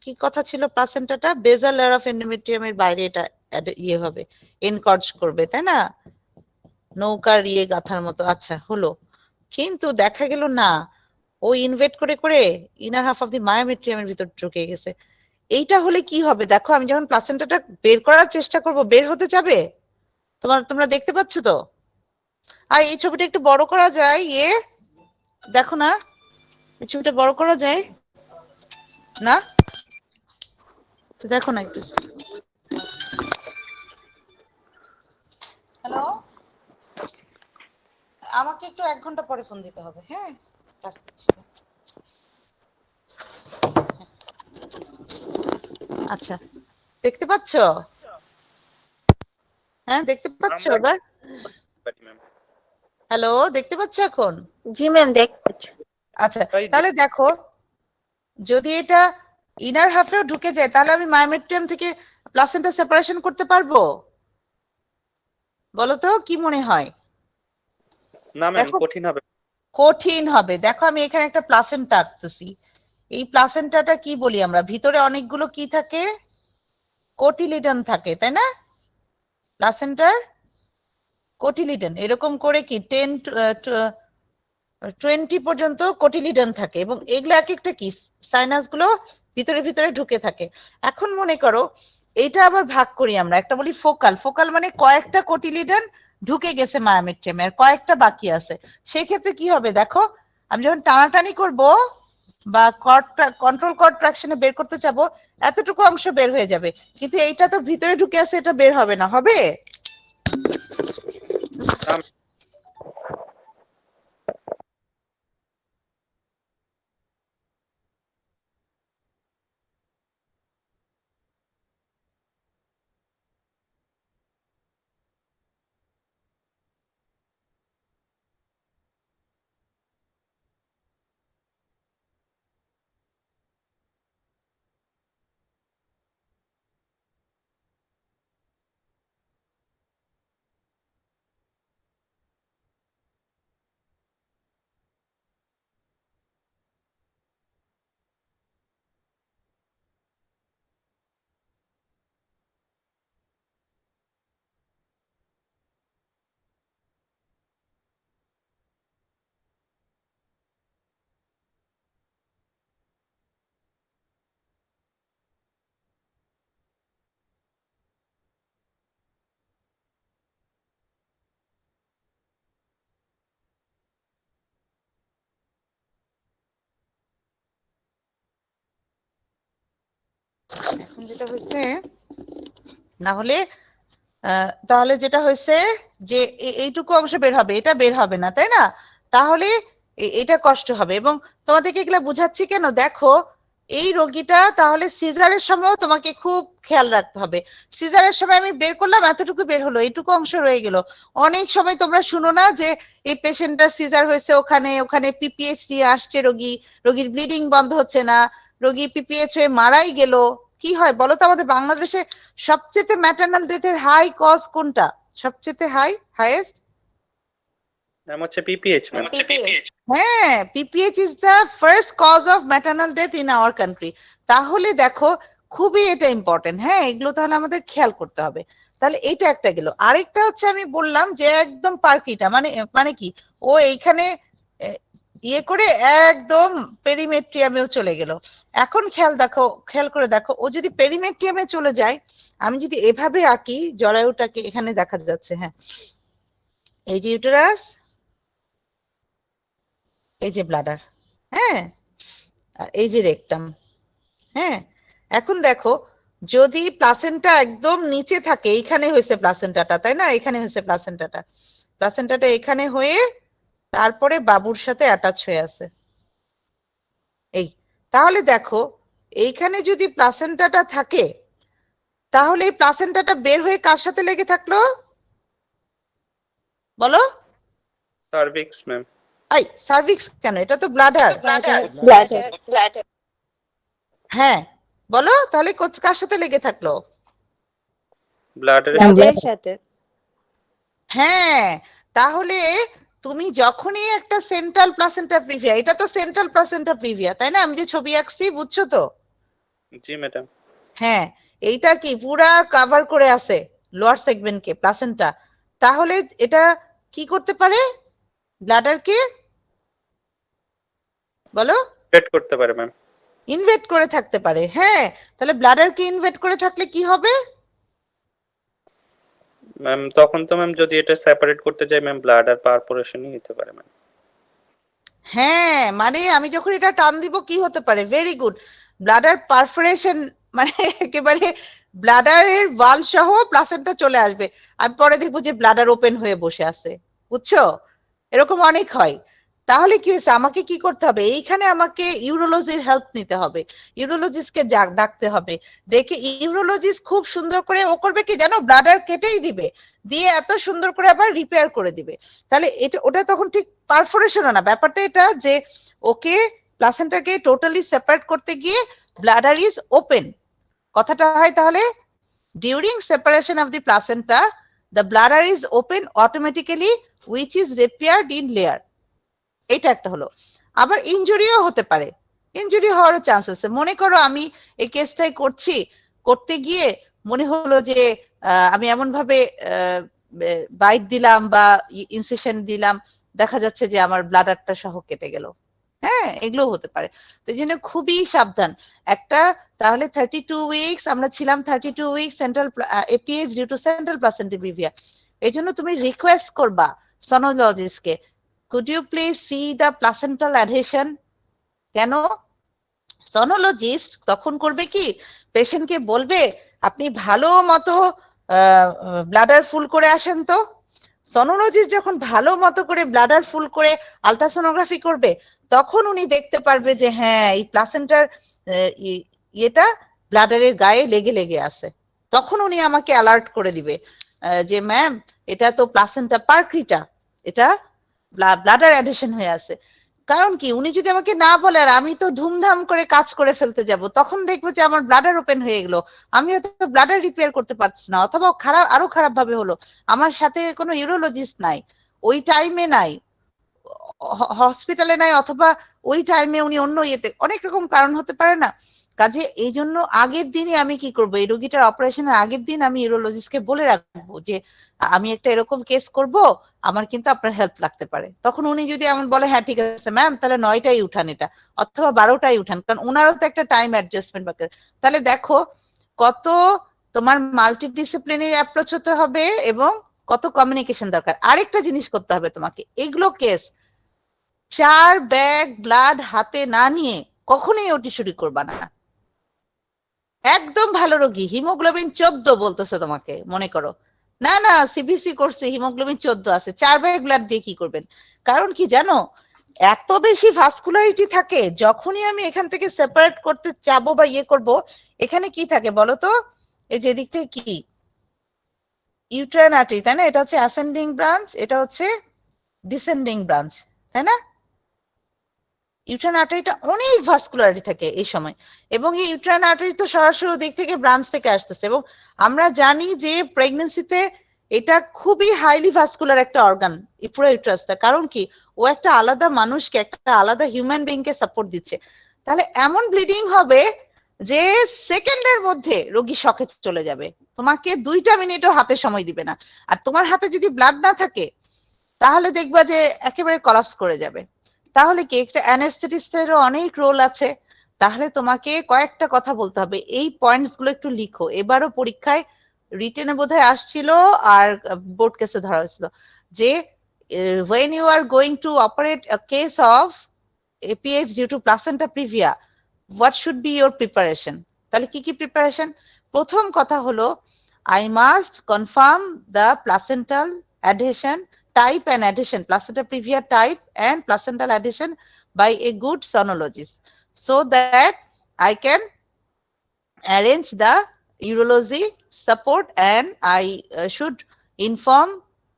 কি কথা ছিল, প্লাসেন্টাটা বেজাল লেয়ার অফ এন্ডোমেট্রিয়ামের বাইরে এটা ইয়ে হবে, এনকর্জ করবে, তাই না, নৌকার ইয়ে গাথার মতো। আচ্ছা হলো, কিন্তু দেখা গেল না, ও ইনভেট করে করে ইনার হাফ অফ দি মায়োমেট্রিয়ামের ভিতর ঢুকে গেছে। এইটা হলে কি হবে দেখো, আমি যখন প্লাসেন্টাটা বের করার চেষ্টা করব, বের হতে যাবে, তোমরা দেখতে পাচ্ছ তো? আর এই ছবিটা একটু বড় করা যায়, দেখো না, এই ছবিটা বড় করা যায় না? দেখো না একটু। হ্যালো, আমাকে একটু 1 ঘন্টা পরে ফোন দিতে হবে, হ্যাঁ, ব্যস্ত ছিল। আচ্ছা, দেখতে পাচ্ছ? হ্যাঁ, দেখতে পাচ্ছ এবার? হ্যালো, দেখতে পাচ্ছ এখন? জি ম্যাম, দেখতে। আচ্ছা, তাহলে দেখো, যদি এটা ইনার হাফেও ঢুকে যায়, তাহলে আমি মায়োমেট্রিয়াম থেকে প্লাসেন্টা সেপারেশন করতে পারবো? বলো তো, কি মনে হয়? না ম্যাম, কঠিন হবে। কঠিন হবে। দেখো, আমি এখানে একটা প্লাসেন্টা আঁকতেছি। এই প্লাসেন্টাটা কি বলি আমরা? ভিতরে অনেকগুলো কি থাকে? কোটিলিডন থাকে, তাই না? প্লাসেন্টার কোটিলিডন এরকম করে কি 10-20 পর্যন্ত কোটিলিডন থাকে, এবং এগুলো এক একটা কি সাইনাস গুলো ভিতরে ভিতরে ঢুকে থাকে। এখন মনে করো এইটা আবার ভাগ করি আমরা, একটা বলি ফোকাল। ফোকাল মানে কয়েকটা কোটিলিডন ঢুকে গেছে মায়োমেট্রিয়ামে, আর কয়েকটা বাকি আছে। সেই ক্ষেত্রে কি হবে দেখো, আমি যখন টানাটানি করব বা কন্ট্রোল কর্ড ট্রাকশনে বের করতে যাবো, এতটুকু অংশ বের হয়ে যাবে, কিন্তু এইটা তো ভিতরে ঢুকে আছে, এটা বের হবে না, হবে? এখন যেটা হয়েছে, না হলে তাহলে যেটা হয়েছে যে এইটুকু অংশ বের হবে, এটা বের হবে না, তাই না? তাহলে এটা কষ্ট হবে। এবং তোমাদেরকে এগুলা বুঝাচ্ছি কেন, দেখো এই রোগীটা তাহলে সিজারের সময় তোমাকে খুব খেয়াল রাখতে হবে। সিজারের সময় আমি বের করলাম, এতটুকু বের হলো, এইটুকু অংশ রয়ে গেল। অনেক সময় তোমরা শুনো না যে এই পেশেন্টটা সিজার হয়েছে, ওখানে ওখানে পিপিএইচ আসছে, রোগীর ব্লিডিং বন্ধ হচ্ছে না, রোগী পিপিএইচ হয়ে মারাই গেল। কি হয় বলো তো, আমাদের বাংলাদেশে সবচেয়ে ম্যাটারনাল ডেথের হাই কজ কোনটা? সবচেয়ে হাইয়েস্ট নাম হচ্ছে পিপিএইচ ম্যাম। হ্যাঁ, PPH is the first cause of maternal death in our country. তাহলে দেখো, খুবই এটা ইম্পর্টেন্ট। হ্যাঁ, এগুলো তাহলে আমাদের খেয়াল করতে হবে। তাহলে এইটা একটা গেল। আরেকটা হচ্ছে, আমি বললাম যে একদম পার্কিটা মানে কি, ও এইখানে ইয়ে করে একদম পেরিমেট্রিয়ামেও চলে গেল। এখন খেয়াল করে দেখো, ও যদি পেরিমেট্রিয়ামে চলে যায়, আমি যদি এভাবে আঁকি জরায়ুটাকে, এখানে দেখা যাচ্ছে, হ্যাঁ, এই যে ইউটেরাস, এই যে ব্লাডার, হ্যাঁ, আর এই যে রেকটাম। হ্যাঁ, এখন দেখো, যদি প্লাসেন্টা একদম নিচে থাকে, এইখানে হয়েছে প্লাসেন্টাটা, তাই না? এখানে হয়েছে প্লাসেন্টাটা এখানে হয়ে তারপরে বাবুর সাথে অ্যাটাচ হয়ে আছে, এই। তাহলে দেখো, এইখানে যদি প্লাসেন্টাটা থাকে, তাহলে এই প্লাসেন্টাটা বের হয়ে কার সাথে লেগে থাকলো বলো? Cervix ma'am. এই সার্ভিক্স কেন, এটা তো ব্লাডার। হ্যাঁ, বলো তাহলে কার সাথে লেগে থাকলো? ব্লাডারের সাথে। হ্যাঁ, তাহলে তুমি যখনই একটা সেন্ট্রাল প্লাসেন্টা প্রিভিয়া, এটা তো সেন্ট্রাল প্লাসেন্টা প্রিভিয়া তাই না, আমি যে ছবি আঁকছি বুঝছো তো? জি ম্যাডাম। হ্যাঁ, এইটা কি পুরা কভার করে আছে লোয়ার সেগমেন্টকে প্লাসেন্টা। তাহলে এটা কি করতে পারে ব্লাডারকে, বলো? পেট করতে পারে ম্যাম। ইনভেট করে থাকতে পারে। হ্যাঁ, তাহলে ব্লাডারকে ইনভেট করে থাকলে কি হবে? ম্যাম তখন তো ম্যাম যদি এটা সেপারেট করতে যাই ম্যাম ব্লাড আর পারফোরেশনই হতে পারে ম্যাম। হ্যাঁ, মানে আমি যখন এটা টান দিব কি হতে পারে? ভেরি গুড, ব্লাডার পারফোরেশন, মানে একেবারে ব্লাডারের ওয়াল সহ প্লাসেন্টা চলে আসবে। আমি পরে দেখবো যে ব্লাডার ওপেন হয়ে বসে আছে, বুঝছো? এরকম অনেক হয়। তাহলে কি হয়েছে, আমাকে কি করতে হবে, এইখানে আমাকে ইউরোলজির হেল্প নিতে হবে, ইউরোলজিস্টকে ডাকতে হবে। দেখে ইউরোলজিস্ট খুব সুন্দর করে ও করবে কি জানো, ব্লাডার কেটেই দিবে, দিয়ে এত সুন্দর করে আবার রিপেয়ার করে দিবে। তাহলে এটা ওটা তখন ঠিক পারফোরেশন না, ব্যাপারটা এটা যে ওকে প্লাসেন্টাকে টোটালি সেপারেট করতে গিয়ে ব্লাডার ইজ ওপেন। কথাটা হয় তাহলে during separation of the placenta the bladder is open automatically which is repaired in layer. এটা একটা হলো। আবার ইনজুরিও হতে পারে, ইনজুরি হওয়ারও চান্স আছে। মনে করো আমি এই কেসটাই করতে গিয়ে মনে হলো যে আমি এমন ভাবে বাইট দিলাম বা ইনসেশন দিলাম, দেখা যাচ্ছে যে আমার ব্লাডারটা সহ কেটে গেল। হ্যাঁ, এগুলো হতে পারে। তো এই জন্য খুবই সাবধান। একটা তাহলে 32 উইকস আমরা ছিলাম, 32 weeks central APH due to central placenta previa. এই জন্য তুমি রিকোয়েস্ট করবা সনোলজিস্টকে, could you please see the placental adhesion? কেন? সনোলজিস্ট তখন করবে কি, পেশেন্টকে বলবে আপনি ভালো মতো ব্লাডার ফুল করে আসেন তো। সনোলজিস্ট যখন ভালো মতো করে ব্লাডার ফুল করে আলট্রাসোনোগ্রাফি করবে, তখন উনি দেখতে পারবে যে হ্যাঁ এই প্লাসেন্টার এটা ব্লাডারের গায়ে লেগে লেগে আছে। তখন উনি আমাকে অ্যালার্ট করে দিবে যে ম্যাম এটা তো প্লাসেন্টা পারক্রিটা, এটা ব্লাডার অ্যাডিশন হয়ে আছে। কারণ কি, উনি যদি আমাকে না বলে আর আমি তো ধুমধাম করে কাজ করে ফেলতে যাব, তখন দেখবো যে আমার ব্লাডার ওপেন হয়ে গেল, আমি হয়তো ব্লাডার রিপেয়ার করতে পারছি না, অথবা আরো খারাপ ভাবে হলো, আমার সাথে কোনো ইউরোলজিস্ট নাই, ওই টাইমে নাই, হসপিটালে নাই, অথবা ওই টাইমে উনি অন্য ইয়েতে, অনেক রকম কারণ হতে পারে না। কাজে এই জন্য আগের দিনই আমি কি করব, এই রোগীটার অপারেশনের আগের দিন আমি ইউরোলজিস্টকে বলে রাখবো যে আমি একটা এরকম কেস করব, আমার কিন্তু আপনার হেল্প লাগতে পারে। তখন উনি যদি এমন বলে হ্যাঁ ঠিক আছে ম্যাম তাহলে 9টাই উঠান এটা, অথবা 12টাই উঠান, কারণ ওনারও তো একটা টাইম অ্যাডজাস্টমেন্ট বাকি। তাহলে দেখো কত তোমার মাল্টিডিসিপ্লিনারি অ্যাপ্রোচ হতে হবে এবং কত কমিউনিকেশন দরকার। আরেকটা জিনিস করতে হবে তোমাকে, এগুলো কেস 4 ব্যাগ ব্লাড হাতে না নিয়ে কখনোই ওটি শুরু করবা না। একদম ভালো রোগী, হিমোগ্লোবিন 14 বলতেছে তোমাকে, মনে করো না না সিবিসি করছে হিমোগ্লোবিন 14 আছে, 4 ব্যাগ ব্লাড দিয়ে কি করবেন? কারণ কি জানো, এত বেশি ভাস্কুলারিটি থাকে, যখনই আমি এখান থেকে সেপারেট করতে চাবো বা ইয়ে করব, এখানে কি থাকে বলো তো, এই যে দিক থেকে কি ইউট্রাইন আর্টারি তাই না, এটা হচ্ছে অ্যাসেন্ডিং ব্রাঞ্চ, এটা হচ্ছে ডিসেন্ডিং ব্রাঞ্চ তাই না। ইউট্রাইন আর্টারিটা অনেক ভাস্কুলারিটি থাকে এই সময়, এবং এই ইউট্রাইন আর্টারি তো সরাসরি দিক থেকে ব্রাঞ্চ থেকে আসতেছে, এবং আমরা জানি যে প্রেগন্যান্সিতে এটা খুবই হাইলি ভাস্কুলার একটা অর্গান পুরো ইউট্রাসটা। কারণ কি, ও একটা আলাদা মানুষকে, একটা আলাদা হিউম্যান বিং কে সাপোর্ট দিচ্ছে। তাহলে এমন ব্লিডিং হবে যে সেকেন্ডের মধ্যে রোগী শকে চলে যাবে, তোমাকে 2টা মিনিটও হাতে সময় দিবে না। আর তোমার হাতে যদি ব্লাড না থাকে তাহলে দেখবা যে একেবারে কলাপস করে যাবে। তাহলে কি, একটা অ্যানেস্থেটিস্টেরও অনেক রোল আছে। তাহলে তোমাকে কয়েকটা কথা বলতে হবে, এই পয়েন্টস গুলো একটু লিখো। এবারও পরীক্ষায় রিটেনে বোধহয় আসছিল আর বোর্ড কেসে ধরা হয়েছিল যে when you are going to operate a case of APH due to placenta previa, what should be your preparation? তাহলে কি কি প্রিপারেশন? প্রথম কথা হলো I must confirm the placental adhesion type and adhesion, placenta previa type and placental adhesion by a good sonologist, so that I can arrange the urology support and I should inform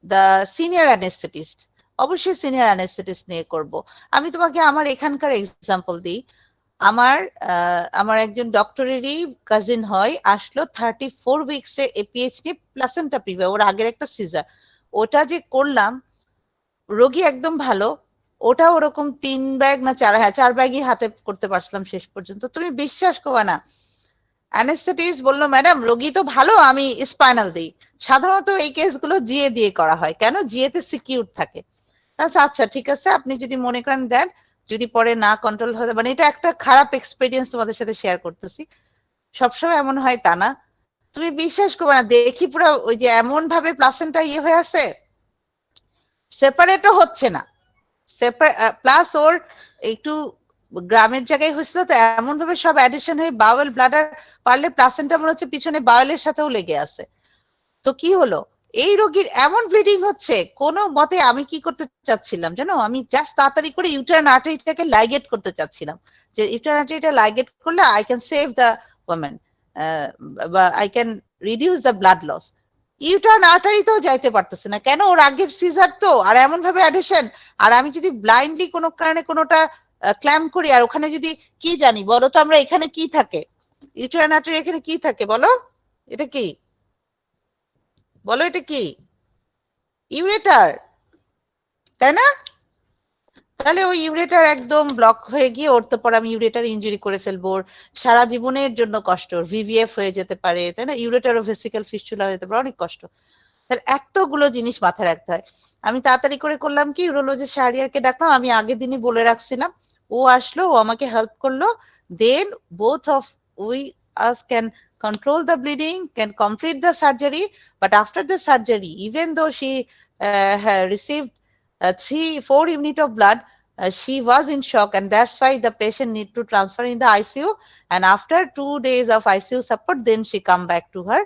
the senior anesthetist. অবশ্যই senior anaesthetist নিয়ে করব। আমি তোমাকে আমার এখানকার example দিই। আমার একজন ডক্টরেরই কাজিন হয়, আসলো 34 উইকসে এপিএইচ নিয়ে প্লাসেন্টা প্রিভিয়া, ওর আগের একটা সিজার, ওটা যে করলাম রোগী একদম ভালো, ওটা ওরকম 3 ব্যাগ না 4, হ্যাঁ 4 ব্যাগই হাতে করতে পারছিলাম শেষ পর্যন্ত। তুমি বিশ্বাস করবে না, অ্যানেস্থেটিস্ট বললো ম্যাডাম রোগী তো ভালো, আমি স্পাইনাল দিই। সাধারণত এই কেসগুলো জিএ দিয়ে করা হয়, কেন? জিএ তে সিকিউর থাকে। আচ্ছা ঠিক আছে, আপনি যদি মনে করেন দেন, যদি পরে না কন্ট্রোল হয়, মানে এটা একটা খারাপ এক্সপেরিয়েন্স তোমাদের সাথে শেয়ার করতেছি, সবসময় এমন হয় তা না। তুমি বিশ্বাস করবে না, দেখি পুরো ওই যে এমন ভাবে প্লাসেন্টা হয়ে আছে, সেপারেটও হচ্ছে না, প্লাস ওর একটু গ্রামের জায়গায় হচ্ছিল তো, এমন ভাবে সব অ্যাডিশন হয়ে বাওয়েল ব্লাডার পারলে প্লাসেন্টা মনে হচ্ছে পিছনে বাওয়েলের সাথেও লেগে আছে। তো কি হলো, এই রোগীর এমন ব্লিডিং হচ্ছে, কোনো মতে আমি কি করতে চাচ্ছিলাম জানো, আমি জাস্ট তাড়াতাড়ি করে ইউটারাইন আর্টারিটাকে লাইগেট করতে চাচ্ছিলাম, যে ইউটারাইন আর্টারিটা লাইগেট করলে I can save the woman, বা I can reduce the blood loss. Uterine artery তো যাইতে পারতেছে না, কেন? ওর আগের সিজার তো, আর এমন ভাবে অ্যাডিশন, আর আমি যদি ব্লাইন্ডলি কোনো কারণে কোনোটা ক্ল্যাম্প করি, আর ওখানে যদি কি জানি বলো তো, আমরা এখানে কি থাকে, ইউটারাইন আর্টারি এখানে কি থাকে বলো, এটা কি বলো, এটা কি? ইউরেটার, তাই না? তাহলে ওই ইউরেটার একদম ব্লক হয়ে গিয়ে ওর তো পর আমি ইউরেটার ইনজুরি করে ফেলবো, ওর সারা জীবনের জন্য কষ্ট, ভিভিএফ হয়ে যেতে পারে, তাই না? ইউরেটার ও ভেসিক্যাল ফিস্টুলা হয়ে যেতে পারে, অনেক কষ্ট। তাহলে এতগুলো জিনিস মাথায় রাখতে হয়। আমি তাড়াতাড়ি করে করলাম কি, ইউরোলজিস্ট শাহরিয়ারকে ডাকলাম, আমি আগের দিনই বলে রাখছিলাম, ও আসলো, ও আমাকে হেল্প করলো, then both of we us can control the bleeding, can complete the surgery. But after the surgery, even though she had received 3-4 unit of blood, she was in shock, and that's why the patient need to transfer in the ICU, and after 2 days of ICU support, then she come back to her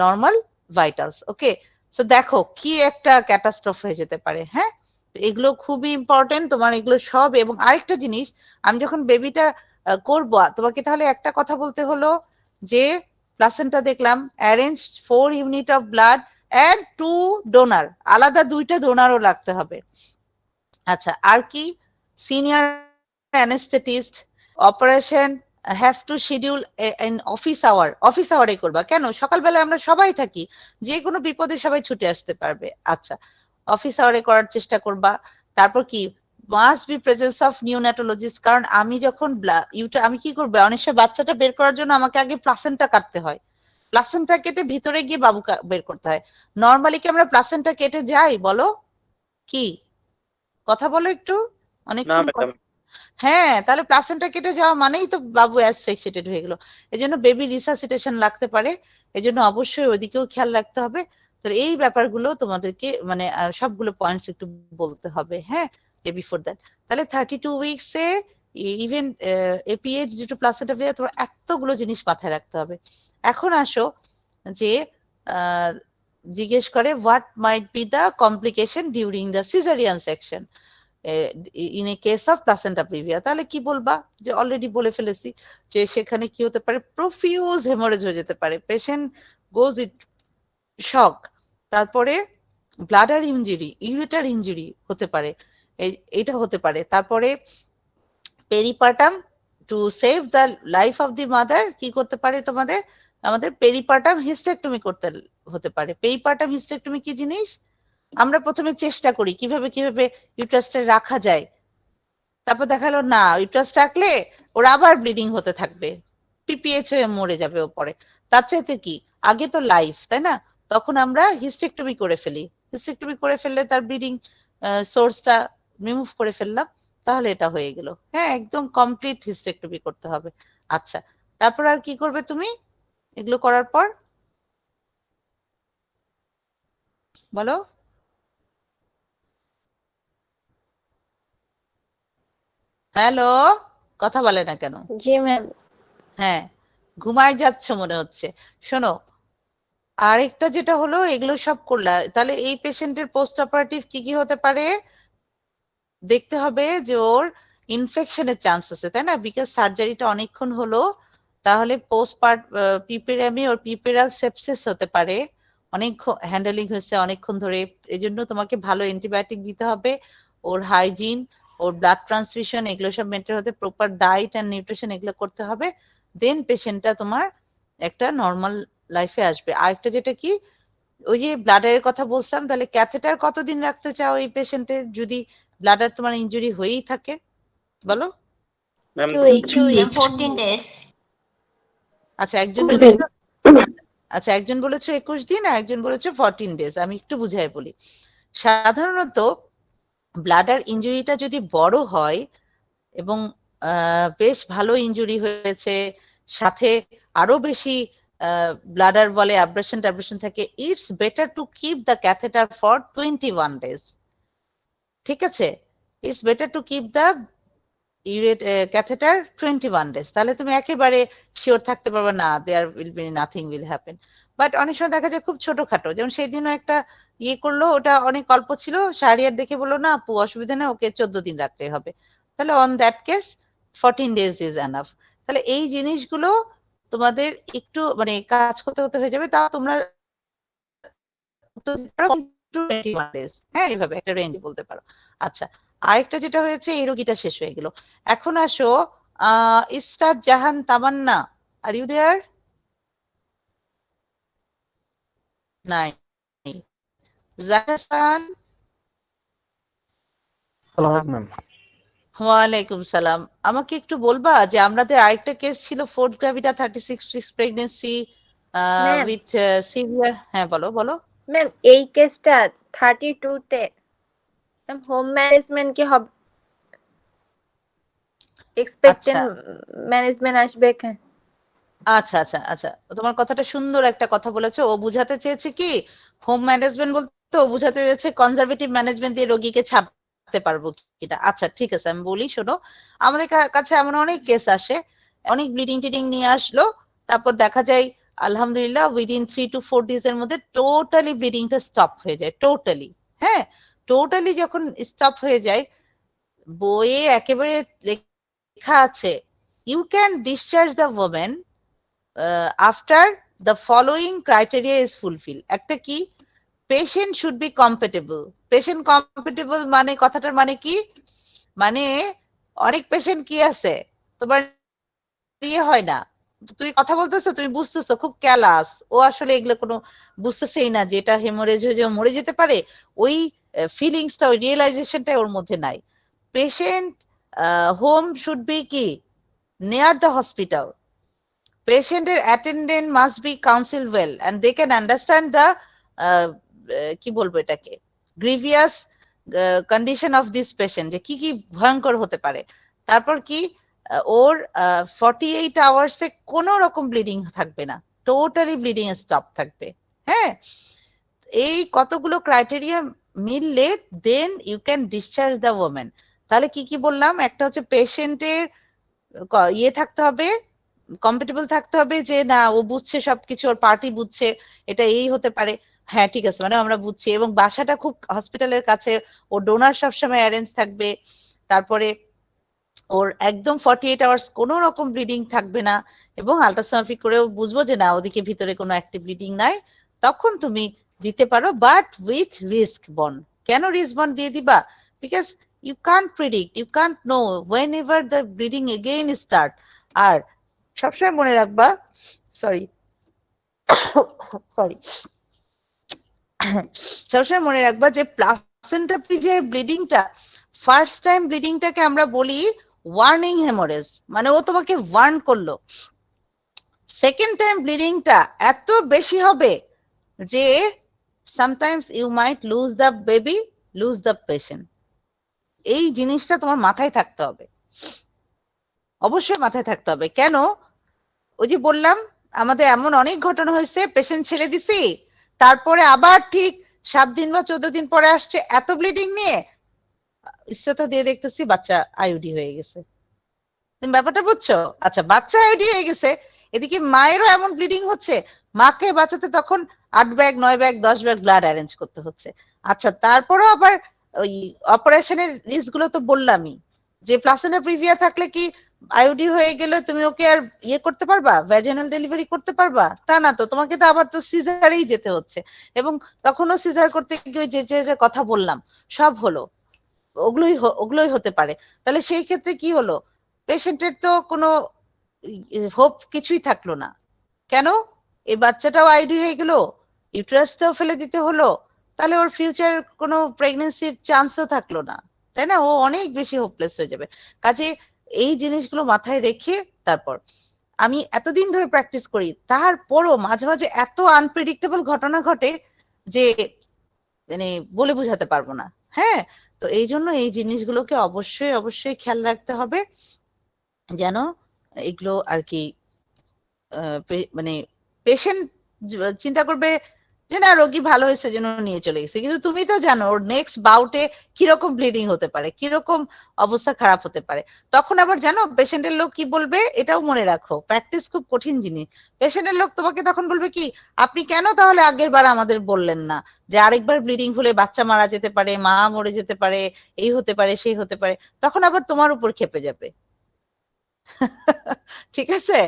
normal vitals. Okay, so দেখো কি একটা ক্যাটাস্ট্রফ হয়ে যেতে পারে। হ্যাঁ, এগুলো খুবই important তোমার, এগুলো সব। এবং আরেকটা জিনিস, আমি যখন বেবিটা করব, তোমাকে তাহলে একটা কথা বলতে হলো যে প্লাসেন্টা দেখলাম, arrange 4 unit of blood and 2 donor, আলাদা 2টা ডোনারও লাগতে হবে। আচ্ছা, আর কি? Senior anaesthetist, operation have to schedule in office আওয়ারে করবা। কেন? সকালবেলা আমরা সবাই থাকি, যে কোনো বিপদে সবাই ছুটে আসতে পারবে। আচ্ছা, অফিস আওয়ারে করার চেষ্টা করবা। তারপর কি, মাস্ট বি প্রেজেন্স অফ নিউনাটোলজিস্ট, কারণ আমি যখন আমি কি করবো, অনেক সময় বাচ্চাটা বের করার জন্য আমাকে আগে প্লাসেন্টা কাটতে হয়, প্লাসেন্টা কেটে ভিতরে গিয়ে বাবু বের করতে হয়। নর্মালি কি আমরা প্লাসেন্টা কেটে যাই বলো? কি কথা বলো একটু, অনেক। না ম্যাডাম, হ্যাঁ, তাহলে প্লাসেন্টা কেটে যাওয়া মানেই তো বাবু অ্যাসফিক্সিয়েটেড হয়ে গেল। এজন্য বেবি রিসাসিটেশন লাগতে পারে, এজন্য অবশ্যই ওদিকেও খেয়াল রাখতে হবে। তাহলে এই ব্যাপারগুলো তোমাদেরকে মানে সবগুলো পয়েন্টস একটু বলতে হবে। হ্যাঁ, বিফোর দ্যাট। তাহলে 32 উইকসে even APH due to placenta via, তোমার এতগুলো জিনিস মাথায় রাখতে হবে। এখন আসো যে জিজ্ঞেস করে what might be the complication during the caesarean section in a case of placenta previa. তাহলে কি বলবা? যে অলরেডি বলে ফেলেছি যে সেখানে কি হতে পারে, প্রফিউজ হেমোরেজ হয়ে যেতে পারে, পেশেন্ট গোজ ইট শক, তারপরে ব্লাডার ইনজুরি, ইউরেটার ইনজুরি হতে পারে, এটা হতে পারে। তারপরে peripartum, to save the life of the mother কি করতে পারে তোমাদের, আমাদের পেরিপার্টাম হিস্টেকটমি করতে হতে পারে। পেরিপার্টাম হিস্টেকটমি কি জিনিস? আমরা প্রথমে চেষ্টা করি কিভাবে ইউট্রাসটা রাখা যায়, তারপর দেখালো না, ইউট্রাস রাখলে ওর আবার ব্লিডিং হতে থাকবে, পিপিএইচ হয়ে মরে যাবে ও পরে। তার চাইতে কি, আগে তো লাইফ, তাই না? তখন আমরা হিস্টেকটমি করে ফেলি, হিস্টেকটমি করে ফেললে তার ব্লিডিং সোর্সটা রিমুভ করে ফেললাম, তাহলে এটা হয়ে গেল। হ্যাঁ, একদম কমপ্লিট হিস্টেকটমি করতে হবে। আচ্ছা, তারপর আর কি করবে তুমি এগুলো করার পর বলো? হ্যালো, কথা বলে না কেন? জি ম্যাম। হ্যাঁ, ঘুমায় যাচ্ছ মনে হচ্ছে। শোনো, আরেকটা যেটা হলো, এগুলো সব করলা, তাহলে এই পেশেন্টের পোস্ট অপারেটিভ কি কি হতে পারে দেখতে হবে, যে ওর ইনফেকশনের চান্স আছে, তাই না? বিকজ সার্জারিটা অনেকক্ষণ হলো, তাহলে পোস্ট পার্ট পিপেরামি ওর পিপেরাল সেপসিস হতে পারে, অনেক হ্যান্ডেলিং হয়েছে অনেকক্ষণ ধরে, এই জন্য তোমাকে ভালো অ্যান্টিবায়োটিক দিতে হবে। ওর হাইজিন, ওর ব্লাড ট্রান্সফিউশন, এগুলো সব মেনটেন হতে, প্রপার ডায়েট অ্যান্ড নিউট্রিশন এগুলো করতে হবে, দেন পেশেন্টটা তোমার একটা নর্মাল লাইফে আসবে। আরেকটা যেটা কি, ওই যে ব্লাডারের কথা বলছিলাম, তাহলে ক্যাথেটার কতদিন রাখতে চাও এই পেশেন্টের যদি ব্লাডার তোমার ইনজুরি হয়েই থাকে? বলো। Ma'am 2 weeks. 14 days. আচ্ছা একজন বলেছো, আচ্ছা একজন বলেছো 21 দিন আর একজন বলেছো 14 ডেজ। আমি একটু বুঝাই বলি। সাধারণত ব্লাডার ইনজুরিটা যদি বড় হয় এবং বেশ ভালো ইনজুরি হয়েছে, সাথে আরো বেশি ব্লাডার বলে অ্যাব্রেশন ট্যাব্রেশন থাকে, it's better to keep the catheter for 21 days. ঠিক আছে, it's better to keep the catheter 21 days. তাহলে তুমি একেবারে শিওর থাকতে পারবে না there will be nothing will happen. But অনেক সময় দেখা যায় খুব ছোটখাটো, যেমন সেই দিনও একটা ইয়ে করলো, ওটা অনেক অল্প ছিল, শাহরিয়ার দেখে বললো না আপু অসুবিধা নেই, ওকে 14 দিন রাখতে হবে। তাহলে on that case 14 days is enough. তাহলে এই জিনিসগুলো তোমাদের একটু মানে কাজ করতে করতে হয়ে যাবে, তাও তোমরা হ্যাঁ এইভাবে একটা রেঞ্জ বলতে পারো। আচ্ছা আরেকটা যেটা হয়েছে, এই রোগীটা শেষ হয়ে গেল। এখন আসো ইস্তাদ জাহান তামান্না, আর ইউ দেয়ার? নাই। জাহান, ওয়ালাইকুম সালাম। আমাকে একটু বলবা যে আমাদের আরেকটা কেস ছিল fourth gravida 36 weeks pregnancy with severe. হ্যাঁ বলো বলো। ম্যাম এই কেসটা 32 তে ম্যাম হোম ম্যানেজমেন্ট কি হবে? এক্সপেক্টেড ম্যানেজমেন্ট আসবে কেন? আচ্ছা আচ্ছা আচ্ছা, তোমার কথাটা সুন্দর একটা কথা বলেছো। ও বুঝাতে চেয়েছে কি হোম ম্যানেজমেন্ট বলতে, ও বুঝাতে চেয়েছে কনজারভেটিভ ম্যানেজমেন্ট দিয়ে রোগীকে ছাড়তে পারবো কিনা। আচ্ছা ঠিক আছে, আমি বলি শোনো। আমাদের কাছে এমন অনেক কেস আসে, অনেক ব্লিডিং টিডিং নিয়ে আসলো, তারপর দেখা যায় আলহামদুলিল্লাহ উইদিন 3 to 4 ডেজ এর মধ্যে টোটালি ব্লিডিংটা স্টপ হয়ে যায়, টোটালি। হ্যাঁ টোটালি যখন স্টপ হয়ে যায়, বইয়ে একেবারে লেখা আছে you can discharge the women after the following criteria is fulfil. একটা কি, patient should be compatible. Patient compatible মানে কথাটার মানে কি, মানে অনেক পেশেন্ট কি আছে তোমার ইয়ে হয় না, তুমি কথা বলতেছো তুমি বুঝতেছো খুব ক্যালাস, ও আসলে এগুলো কোনো বুঝতেছেই না যে এটা হেমোরেজ হয়ে যে মরে যেতে পারে, ওই ফিলিংসটা ওই রিয়েলাইজেশনটা ওর মধ্যে নাই। পেশেন্ট হোম শুড বি কি নিয়ার দ্য হসপিটাল। পেশেন্টের attendant must be counsel well and they can understand the কি বলবো এটাকে grievous condition of this patient, যে কি কি ভয়ঙ্কর হতে পারে। তারপর কি ওর 48 আওয়ার্সে কোনো রকম ব্লিডিং থাকবে না, টোটালি ব্লিডিং স্টপ থাকবে। হ্যাঁ এই কতগুলো ক্রাইটেরিয়া মিললে then you can discharge the women. তাহলে কি কি বললাম, একটা হচ্ছে পেশেন্টের ইয়ে থাকতে হবে, কম্পেটেবল থাকতে হবে, যে না ও বুঝছে সবকিছু, ওর পার্টি বুঝছে এটা এই হতে পারে, হ্যাঁ ঠিক আছে মানে আমরা বুঝছি, এবং বাসাটা খুব হসপিটালের কাছে, ও ডোনার সবসময় অ্যারেঞ্জ থাকবে। তারপরে ওর একদম 48 আওয়ার্স কোনো রকম ব্লিডিং থাকবে না, এবং আলট্রাসোনোগ্রাফি করেও বুঝবো যে না ওদিকে ভিতরে কোনো অ্যাক্টিভ ব্লিডিং নাই, তখন তুমি দিতে পারো, বাট উইথ রিস্ক বন্ড। কেন রিস্ক বন্ড দিয়ে দিবা? Because you can't predict, you can't know whenever the bleeding again start. আর সবসময় মনে রাখবা, সরি সরি সবসময় মনে রাখবা যে প্লাসেন্টা প্রিভিয়ার ব্লিডিংটা, ফার্স্ট টাইম ব্লিডিংটাকে আমরা বলি ওয়ার্নিং হেমোরেজ, মানে ও তোমাকে ওয়ার্ন করলো। সেকেন্ড টাইম ব্লিডিংটা এত বেশি হবে যে sometimes you might lose the baby, lose the patient. এই জিনিসটা তোমার মাথায় থাকতে হবে, অবশ্যই মাথায় থাকতে হবে। কেন? ওই যে বললাম আমাদের এমন অনেক ঘটনা হয়েছে, পেশেন্ট ছেড়ে দিছি, তারপরে আবার ঠিক 7 দিন বা 14 দিন পরে আসছে এত ব্লিডিং নিয়ে, ইচ্ছাটা দিয়ে দেখতেছি বাচ্চা আইউডি হয়ে গেছে। তুমি ব্যাপারটা বুঝছো? আচ্ছা বাচ্চা আইউডি হয়ে গেছে, এদিকে মায়েরও এমন ব্লিডিং হচ্ছে, মাকে বাঁচাতে তখন 8 bag 9 bag 10 bag blood arrange করতে হচ্ছে। আচ্ছা তারপরেও আবার ওই অপারেশনের রিস্ক গুলো তো বললামই, যে প্লাসেন্টা প্রিভিয়া থাকলে কি আইউডি হয়ে গেলে তুমি ওকে আর ইয়ে করতে পারবা, ভ্যাজিনাল ডেলিভারি করতে পারবা? তা না তো, তোমাকে তো আবার তো সিজারেই যেতে হচ্ছে, এবং তখনও সিজার করতে গিয়ে যে যে কথা বললাম সব হলো, ওগুলোই হতে পারে। তাহলে সেই ক্ষেত্রে কি হলো, পেশেন্টের তো কোনো হোপ কিছুই থাকলো না। কেন? এই বাচ্চাটাও আইডি হয়ে গেল, ইউটেরাসটাও ফেলে দিতে হলো, তাহলে ওর ফিউচার কোনো প্রেগনেন্সির চান্সও থাকলো না, তাই না? ও অনেক বেশি হোপলেস হয়ে যাবে। কাজে এই জিনিসগুলো মাথায় রেখে তারপর আমি এতদিন ধরে প্র্যাকটিস করি, তারপরও মাঝে মাঝে এত আনপ্রেডিক্টেবল ঘটনা ঘটে যে মানে বলে বোঝাতে পারবো না। হ্যাঁ, তো এই জন্য এই জিনিসগুলোকে অবশ্যই অবশ্যই খেয়াল রাখতে হবে যেন এগুলো আর কি মানে পেশেন্ট চিন্তা করবে যে না রোগী ভালো হয়েছে জন্য নিয়ে চলে গেছে, কিন্তু তুমি তো জানো ওর নেক্সট বাউটে কিরকম ব্লিডিং হতে পারে, কিরকম অবস্থা খারাপ হতে পারে। তখন আবার জানো পেশেন্টের লোক কি বলবে, এটাও মনে রাখো, প্র্যাকটিস খুব কঠিন জিনিস। পেশেন্টের লোক তোমাকে তখন বলবে কি, আপনি কেন তাহলে আগের বার আমাদের বললেন না যে আরেকবার ব্লিডিং হলে বাচ্চা মারা যেতে পারে, মা মরে যেতে পারে, এই হতে পারে সেই হতে পারে, তখন আবার তোমার উপর খেপে যাবে। ঠিক আছে,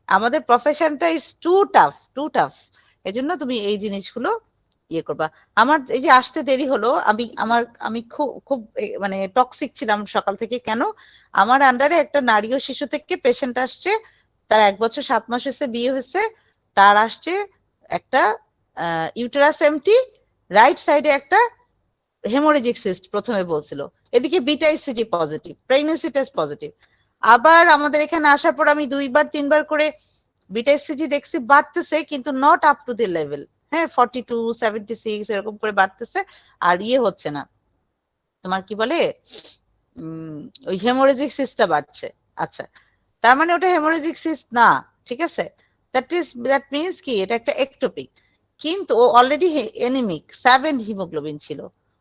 আমাদের প্রফেশনটা ইজ টু টাফ। এজন্য তুমি এই জিনিসগুলো ইয়ে করবা। আমার এই যে আসতে দেরি হলো, আমি খুব মানে টক্সিক ছিলাম সকাল থেকে। কেন? আমার আন্ডারে একটা নারী ও শিশু থেকে পেশেন্ট আসছে, তার 1 বছর 7 মাস হয়েছে, বিয়ে হয়েছে, তার আসছে একটা ইউটেরাস এমটি, রাইট সাইডে একটা হেমোরেজিক সিস্ট প্রথমে বলছিল, এদিকে beta ECG positive, pregnancy test positive. আবার আমাদের এখানে আসার পর আমি 2বার 3বার করে বিটা ইসিজি দেখছি, বাড়তেছে কিন্তু not up to the level. হ্যাঁ, 42 76 এরকম করে বাড়তেছে, আর ইয়ে হচ্ছে না, তোমার কি বলে ওই হেমোরেজিক সিস্টটা বাড়ছে। আচ্ছা, তার মানে ওটা হেমোরেজিক সিস্ট না, ঠিক আছে? দ্যাট মিনস কি, এটা একটা একটোপিক, কিন্তু ও অলরেডি এনিমিক, 7 হিমোগ্লোবিন ছিল,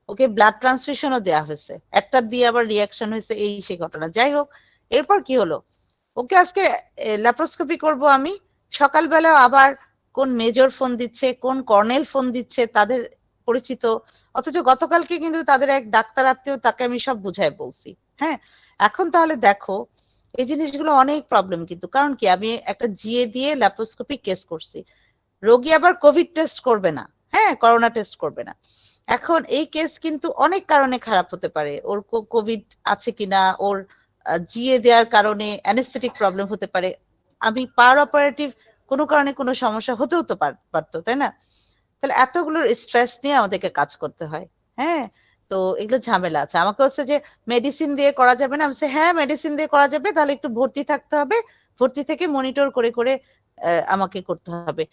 ওকে ব্লাড ট্রান্সফিউশনও দেওয়া হয়েছে, একটা দিয়ে আবার রিয়াকশন হয়েছে, এই সেই ঘটনা। যাই হোক, এরপর কি হলো, ওকে আজকে ল্যাপ্রোস্কোপি করব আমি, সকালবেলা আবার কোন মেজর ফোন দিচ্ছে, কোন কর্নেল ফোন দিচ্ছে, তাদের পরিচিত, অথচ গতকালকে কিন্তু তাদের এক ডাক্তার আত্মীয়, তাকে আমি সব বুঝায় বলছি। হ্যাঁ, এখন তাহলে দেখো এই জিনিসগুলো অনেক প্রবলেম কিন্তু, কারণ কি আমি একটা জিএ দিয়ে ল্যাপ্রোস্কোপি কেস করছি, রোগী আবার কোভিড টেস্ট করবে না, হ্যাঁ করোনা টেস্ট করবে না। এখন এই কেস কিন্তু অনেক কারণে খারাপ হতে পারে, ওর কোভিড আছে কিনা, ওর জিএ দেওয়ার কারণে অ্যানেস্থেটিক প্রবলেম হতে পারে, আমি পার অপারেটিভ কোনো কারণে কোনো সমস্যা হতেও তো পারতো, তাই না? তাহলে এতগুলোর স্ট্রেস নিয়ে আমাদেরকে কাজ করতে হয়। হ্যাঁ, তো এগুলো ঝামেলা আছে। আমাকে হচ্ছে যে মেডিসিন দিয়ে করা যাবে না, আমি বলছি হ্যাঁ মেডিসিন দিয়ে করা যাবে, তাহলে একটু ভর্তি থাকতে হবে, ভর্তি থেকে মনিটর করে করে আমাকে করতে হবে।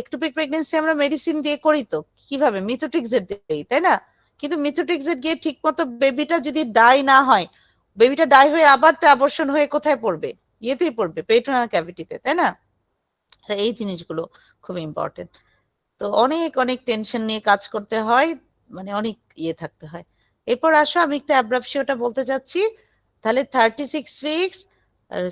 একটুপিক প্রেগনেন্সি আমরা মেডিসিন দিয়ে করি তো, কিভাবে? মিথোট্রিক্সেট দেই, তাই না? কিন্তু মিথোট্রিক্সেট গিয়ে ঠিক মতো বেবিটা যদি ডাই না হয়, বেবিটা ডাই হয়ে আবার তো অ্যাবর্শন হয়ে কোথায় পড়বে? ইয়েতেই পড়বে, পেরিটোনাল ক্যাভিটিতে, তাই না? এই জিনিসগুলো খুব ইম্পর্টেন্ট। তো অনেক অনেক টেনশন নিয়ে কাজ করতে হয়, মানে অনেক ইয়ে থাকতে হয়। এরপর আসো আমি একটা অ্যাব্রাপশিওটা বলতে চাচ্ছি। তাহলে 36 weeks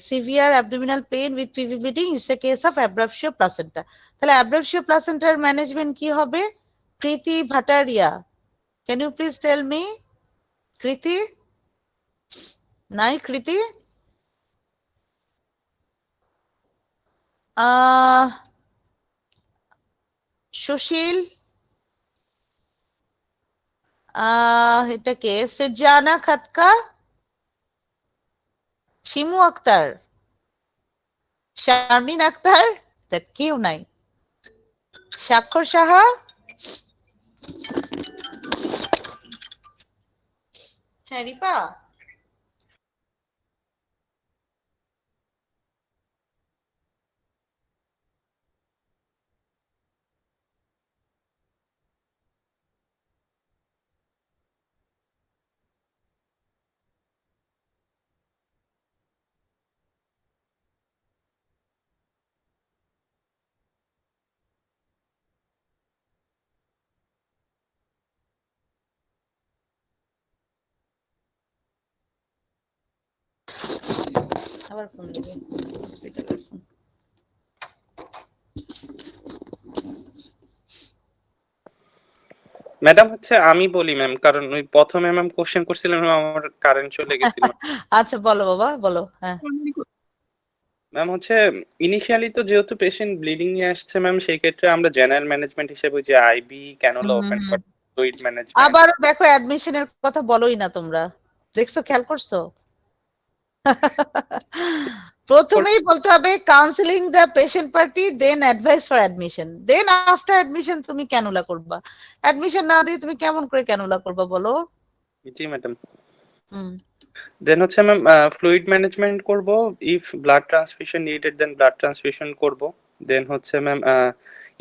severe abdominal pain with PV bleeding it's a case of abruptio placenta. তাহলে অ্যাব্রাপশিও প্লাসেন্টার ম্যানেজমেন্ট কি হবে? Kriti Bhataria, can you please tell me? Kriti, নাই কৃতি? সুশীল, এটা কে? সিরজানা খাতকা, শিমু আক্তার, শারমিন আক্তার, তা কেউ নাই। স্বাক্ষর সাহা, হ্যাঁ রিপা, আবার ফোন দিবে, হসপিটালের ফোন। ম্যাডাম হচ্ছে আমি বলি ম্যাম, কারণ ওই প্রথমে ম্যাম কোশ্চেন করছিলেন আমার কারেন্ট চলে গেছিল। আচ্ছা বলো বাবা, বলো। হ্যাঁ ম্যাম হচ্ছে ইনিশিয়ালি তো যেহেতু পেশেন্ট ব্লিডিং নিয়ে আসছে ম্যাম, সেই ক্ষেত্রে আমরা জেনারেল ম্যানেজমেন্ট হিসেবে যে IV cannula open fluid management. আবারও দেখো অ্যাডমিশনের কথা বলোই না তোমরা, দেখছো, খেয়াল করছো? প্রথমেই বলতে হবে counselling the patient party, then advice for admission, then after admission তুমি ক্যানুলা করবা। অ্যাডমিশন না দিয়ে তুমি কেমন করে ক্যানুলা করবা বলো? জি ম্যাডাম। হুম। দেন হচ্ছে ম্যাম ফ্লুইড ম্যানেজমেন্ট করব, if blood transfusion needed then blood transfusion করব। দেন হচ্ছে ম্যাম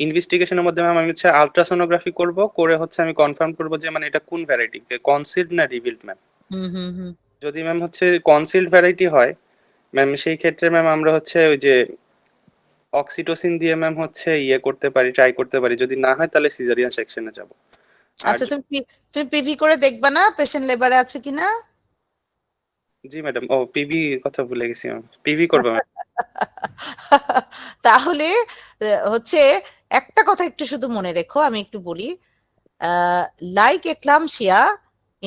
ইনভেস্টিগেশনের মধ্যে ম্যাম আমি হচ্ছে আলট্রাসোনোগ্রাফি করব, করে হচ্ছে আমি কনফার্ম করব যে মানে এটা কোন ভ্যারাইটি, কনসিল্ড না রিভিলড ম্যাম। হুম হুম হুম। যদি ম্যাম হচ্ছে কনসিল্ড ভ্যারাইটি হয় ম্যাম, সেই ক্ষেত্রে ম্যাম আমরা হচ্ছে ওই যে অক্সিটোসিন দিয়ে ম্যাম হচ্ছে ইয়ে করতে পারি, ট্রাই করতে পারি। যদি না হয় তাহলে সিজারিয়ান সেকশনে যাব। আচ্ছা, তুমি পিভি করে দেখবা না পেশেন্ট লেবারে আছে কিনা? জি ম্যাডাম, ও পিভি কথা ভুলে গেছি ম্যাম, পিভি করবো ম্যাম। তাহলে হচ্ছে একটা কথা একটু শুধু মনে রেখো, আমি একটু বলি। Like eclampsia,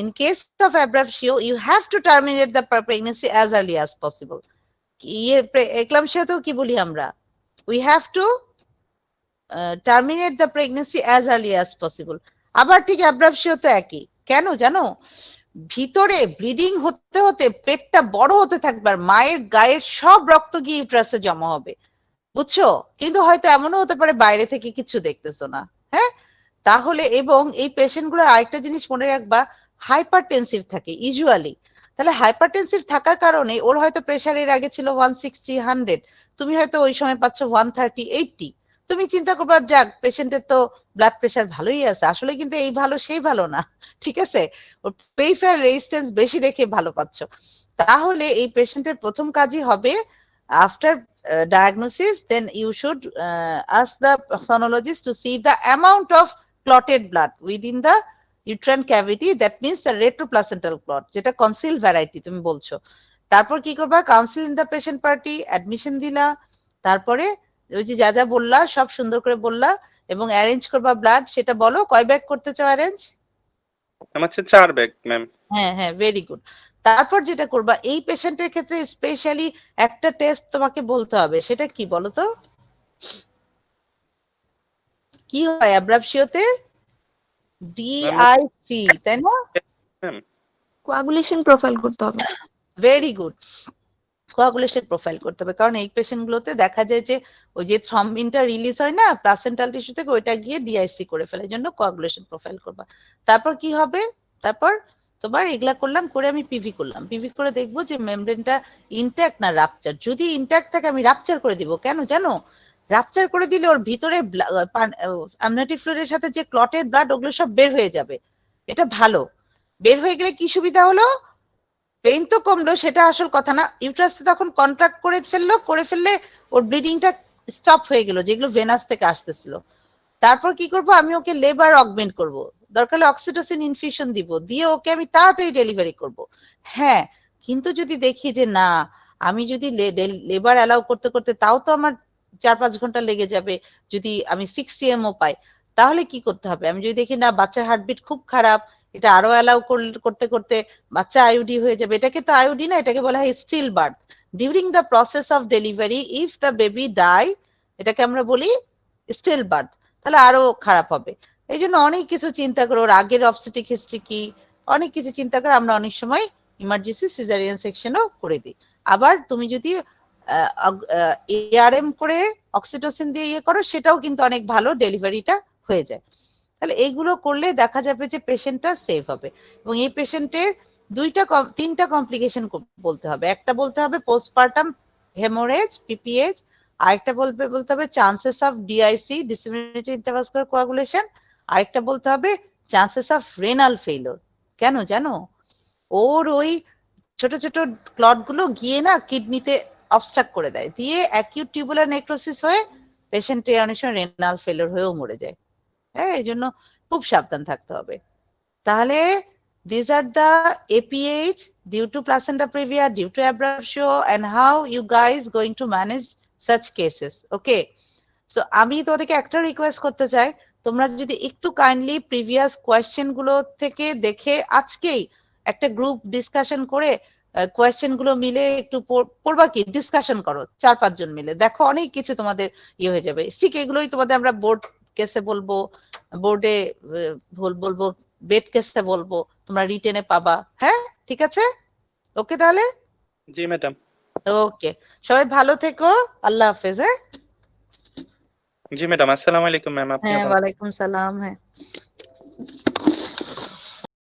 in case of abruptio you have to terminate the pregnancy as early as possible. Eclampsia তো কি বলি আমরা, we have to terminate the pregnancy as early as possible. আবার ঠিক অ্যাব্রাপশিও তো একই। কেন জানো? ভিতরে ব্লিডিং হতে হতে পেটটা বড় হতে থাকবে আর মায়ের গায়ের সব রক্ত গিয়ে ইউট্রাসে জমা হবে, বুঝছো? কিন্তু হয়তো এমনও হতে পারে বাইরে থেকে কিছু দেখতেছো না। হ্যাঁ, তাহলে এবং এই পেশেন্ট গুলোর আরেকটা জিনিস মনে রাখবা, হাইপারটেনসিভ থাকে ইউজুয়ালি। তাহলে হাইপারটেনসিভ থাকার কারণে ওর হয়তো প্রেশারের আগে ছিল 160 100, তুমি হয়তো ওই সময় পাচ্ছ 130 80। তুমি চিন্তা করবা যাক পেশেন্টের তো ব্লাড প্রেশার ভালোই আছে, আসলে কিন্তু এই ভালো সেই ভালো না, ঠিক আছে? ওর পেরিফেরাল রেজিস্ট্যান্স বেশি দেখে ভালো পাচ্ছ। তাহলে এই পেশেন্টের প্রথম কাজই হবে after diagnosis, then you should ask the sonologist to see the amount of clotted blood within the uterine cavity, that means the retroplacental clot, যেটা concealed variety তুমি বলছো। তারপর কি করবা, counselling the patient party, admission দিলা, তারপরে ওই যে যা যা বললা সব সুন্দর করে বললা এবং অ্যারেঞ্জ করবা ব্লাড। সেটা বলো কয় ব্যাগ করতে চাও অ্যারেঞ্জ? আমার হচ্ছে 4 ব্যাগ ম্যাম। হ্যাঁ হ্যাঁ, ভেরি গুড। তারপর যেটা করবা, এই পেশেন্টের ক্ষেত্রে স্পেশালি একটা টেস্ট তোমাকে বলতে হবে, সেটা কি বলো তো? কি হয় অ্যাব্রাপশিওতে? ডিআইসি, তাই না? কোয়াগুলেশন প্রোফাইল করতে হবে। ভেরি গুড, কোয়াগুলেশন প্রোফাইল করতে হবে। কারণ এই পেশেন্ট গুলোতে দেখা যায় যে ওই যে থ্রম্বিনটা রিলিজ হয় না প্লাসেন্টাল টিস্যু থেকে, ওইটা গিয়ে ডিআইসি করে ফেলে, এই জন্য কোয়াগুলেশন প্রোফাইল করবা। তারপর কি হবে, তারপর তোমার এগুলা করলাম, করে আমি পিভি করলাম। পিভি করে দেখবো যে মেমব্রেনটা ইনট্যাক্ট না রাপচার। যদি ইনট্যাক্ট থাকে আমি রাপচার করে দিব। কেন জানো? রাপচার করে দিলে ওর ভিতরে অ্যামনিওটিক ফ্লুইডের সাথে যে ক্লটেড ব্লাড ওগুলো সব বের হয়ে যাবে। এটা ভালো। বের হয়ে গেলে কি সুবিধা হলো, পেইন তো কমলো, সেটা আসল কথা না। ইউট্রাসটা তখন কন্ট্রাক্ট করে ফেললে ওর ব্লিডিংটা স্টপ হয়ে গেল, যেগুলো ভেনাস থেকে আসতেছিল। তারপর কি করব, আমি ওকে লেবার অগমেন্ট করব, দরকার হলে অক্সিটোসিন ইনফিউশন দিব, দিয়ে ওকে আমি তাড়াতাড়ি ডেলিভারি করব। হ্যাঁ, কিন্তু যদি দেখি যে না, আমি যদি লেবার অ্যালাউ করতে করতে তাও তো আমার 4-5 ঘন্টা লেগে যাবে, যদি আমি 6 cm পাই, তাহলে কি করতে হবে? আমি যদি দেখি না বাচ্চার হার্টবিট খুব খারাপ, এটা আরো অ্যালাউ করতে করতে বাচ্চা আইউডি হয়ে যাবে, এটাকে তো আইউডি না, এটাকে বলা হয় still birth. During the process of delivery if the baby die, এটাকে আমরা বলি স্টিল বার্থ, তাহলে আরো খারাপ হবে। এই জন্য অনেক কিছু চিন্তা করে, ওর আগের অবস্টেটিক হিস্ট্রি কি, অনেক কিছু চিন্তা করে আমরা অনেক সময় ইমার্জেন্সি সিজারিয়ান সেকশনও করে দিই। আবার তুমি যদি এআরএম করে অক্সিটোসিন দিয়ে ইয়ে করো, সেটাও কিন্তু অনেক ভালো, ডেলিভারিটা হয়ে যায়। তাহলে এইগুলো করলে দেখা যাবে যে পেশেন্টটা সেফ হবে। এবং এই পেশেন্টের 3টা কমপ্লিকেশন বলতে হবে। একটা বলতে হবে পোস্টপার্টাম হেমোরেজ পিপিএইচ, আরেকটা বলতে হবে chances of DIC disseminated intravascular coagulation, আরেকটা বলতে হবে চান্সেস অফ রেনাল ফেইলিওর। কেন জানো? ওর ওই ছোট ছোট ক্লট গুলো গিয়ে না কিডনিতে অবস্ট্রাক্ট করে দেয়, দিয়ে অ্যাকিউট টিউবুলার নেক্রোসিস হয়ে পেশেন্টের অনেক সময় রেনাল ফেইলিওর হয়েও মরে যায়। হ্যাঁ, এই জন্য খুব সাবধান থাকতে হবে। তাহলে these are the APH due to placenta previa, due to abruptio, and how you guys going to manage such cases. Okay, so আমি তোমাদেরকে একটা রিকোয়েস্ট করতে চাই, তোমরা যদি একটু কাইন্ডলি প্রিভিয়াস কোয়েশ্চেন গুলো থেকে দেখে আজকেই একটা গ্রুপ ডিসকাশন করে কোয়েশ্চেন গুলো মিলে একটু পড়বা, কি ডিসকাশন করো 4-5 জন মিলে, দেখো অনেক কিছু তোমাদের ইয়ে হয়ে যাবে। ঠিক এগুলোই তোমাদের আমরা বোর্ড কেসে বলবো, বোর্ডে বলবো, বেড কেসে বলবো, তোমরা রিটেনে পাবা। হ্যাঁ, ঠিক আছে, ওকে তাহলে। জি ম্যাডাম। ওকে, সবাই ভালো থেকো, আল্লাহ হাফেজ। হ্যাঁ জি ম্যাডাম, আসসালামু আলাইকুম ম্যাম, আপনিও হ্যাঁ, ভালো ওয়ালাইকুম সালাম। হ্যাঁ।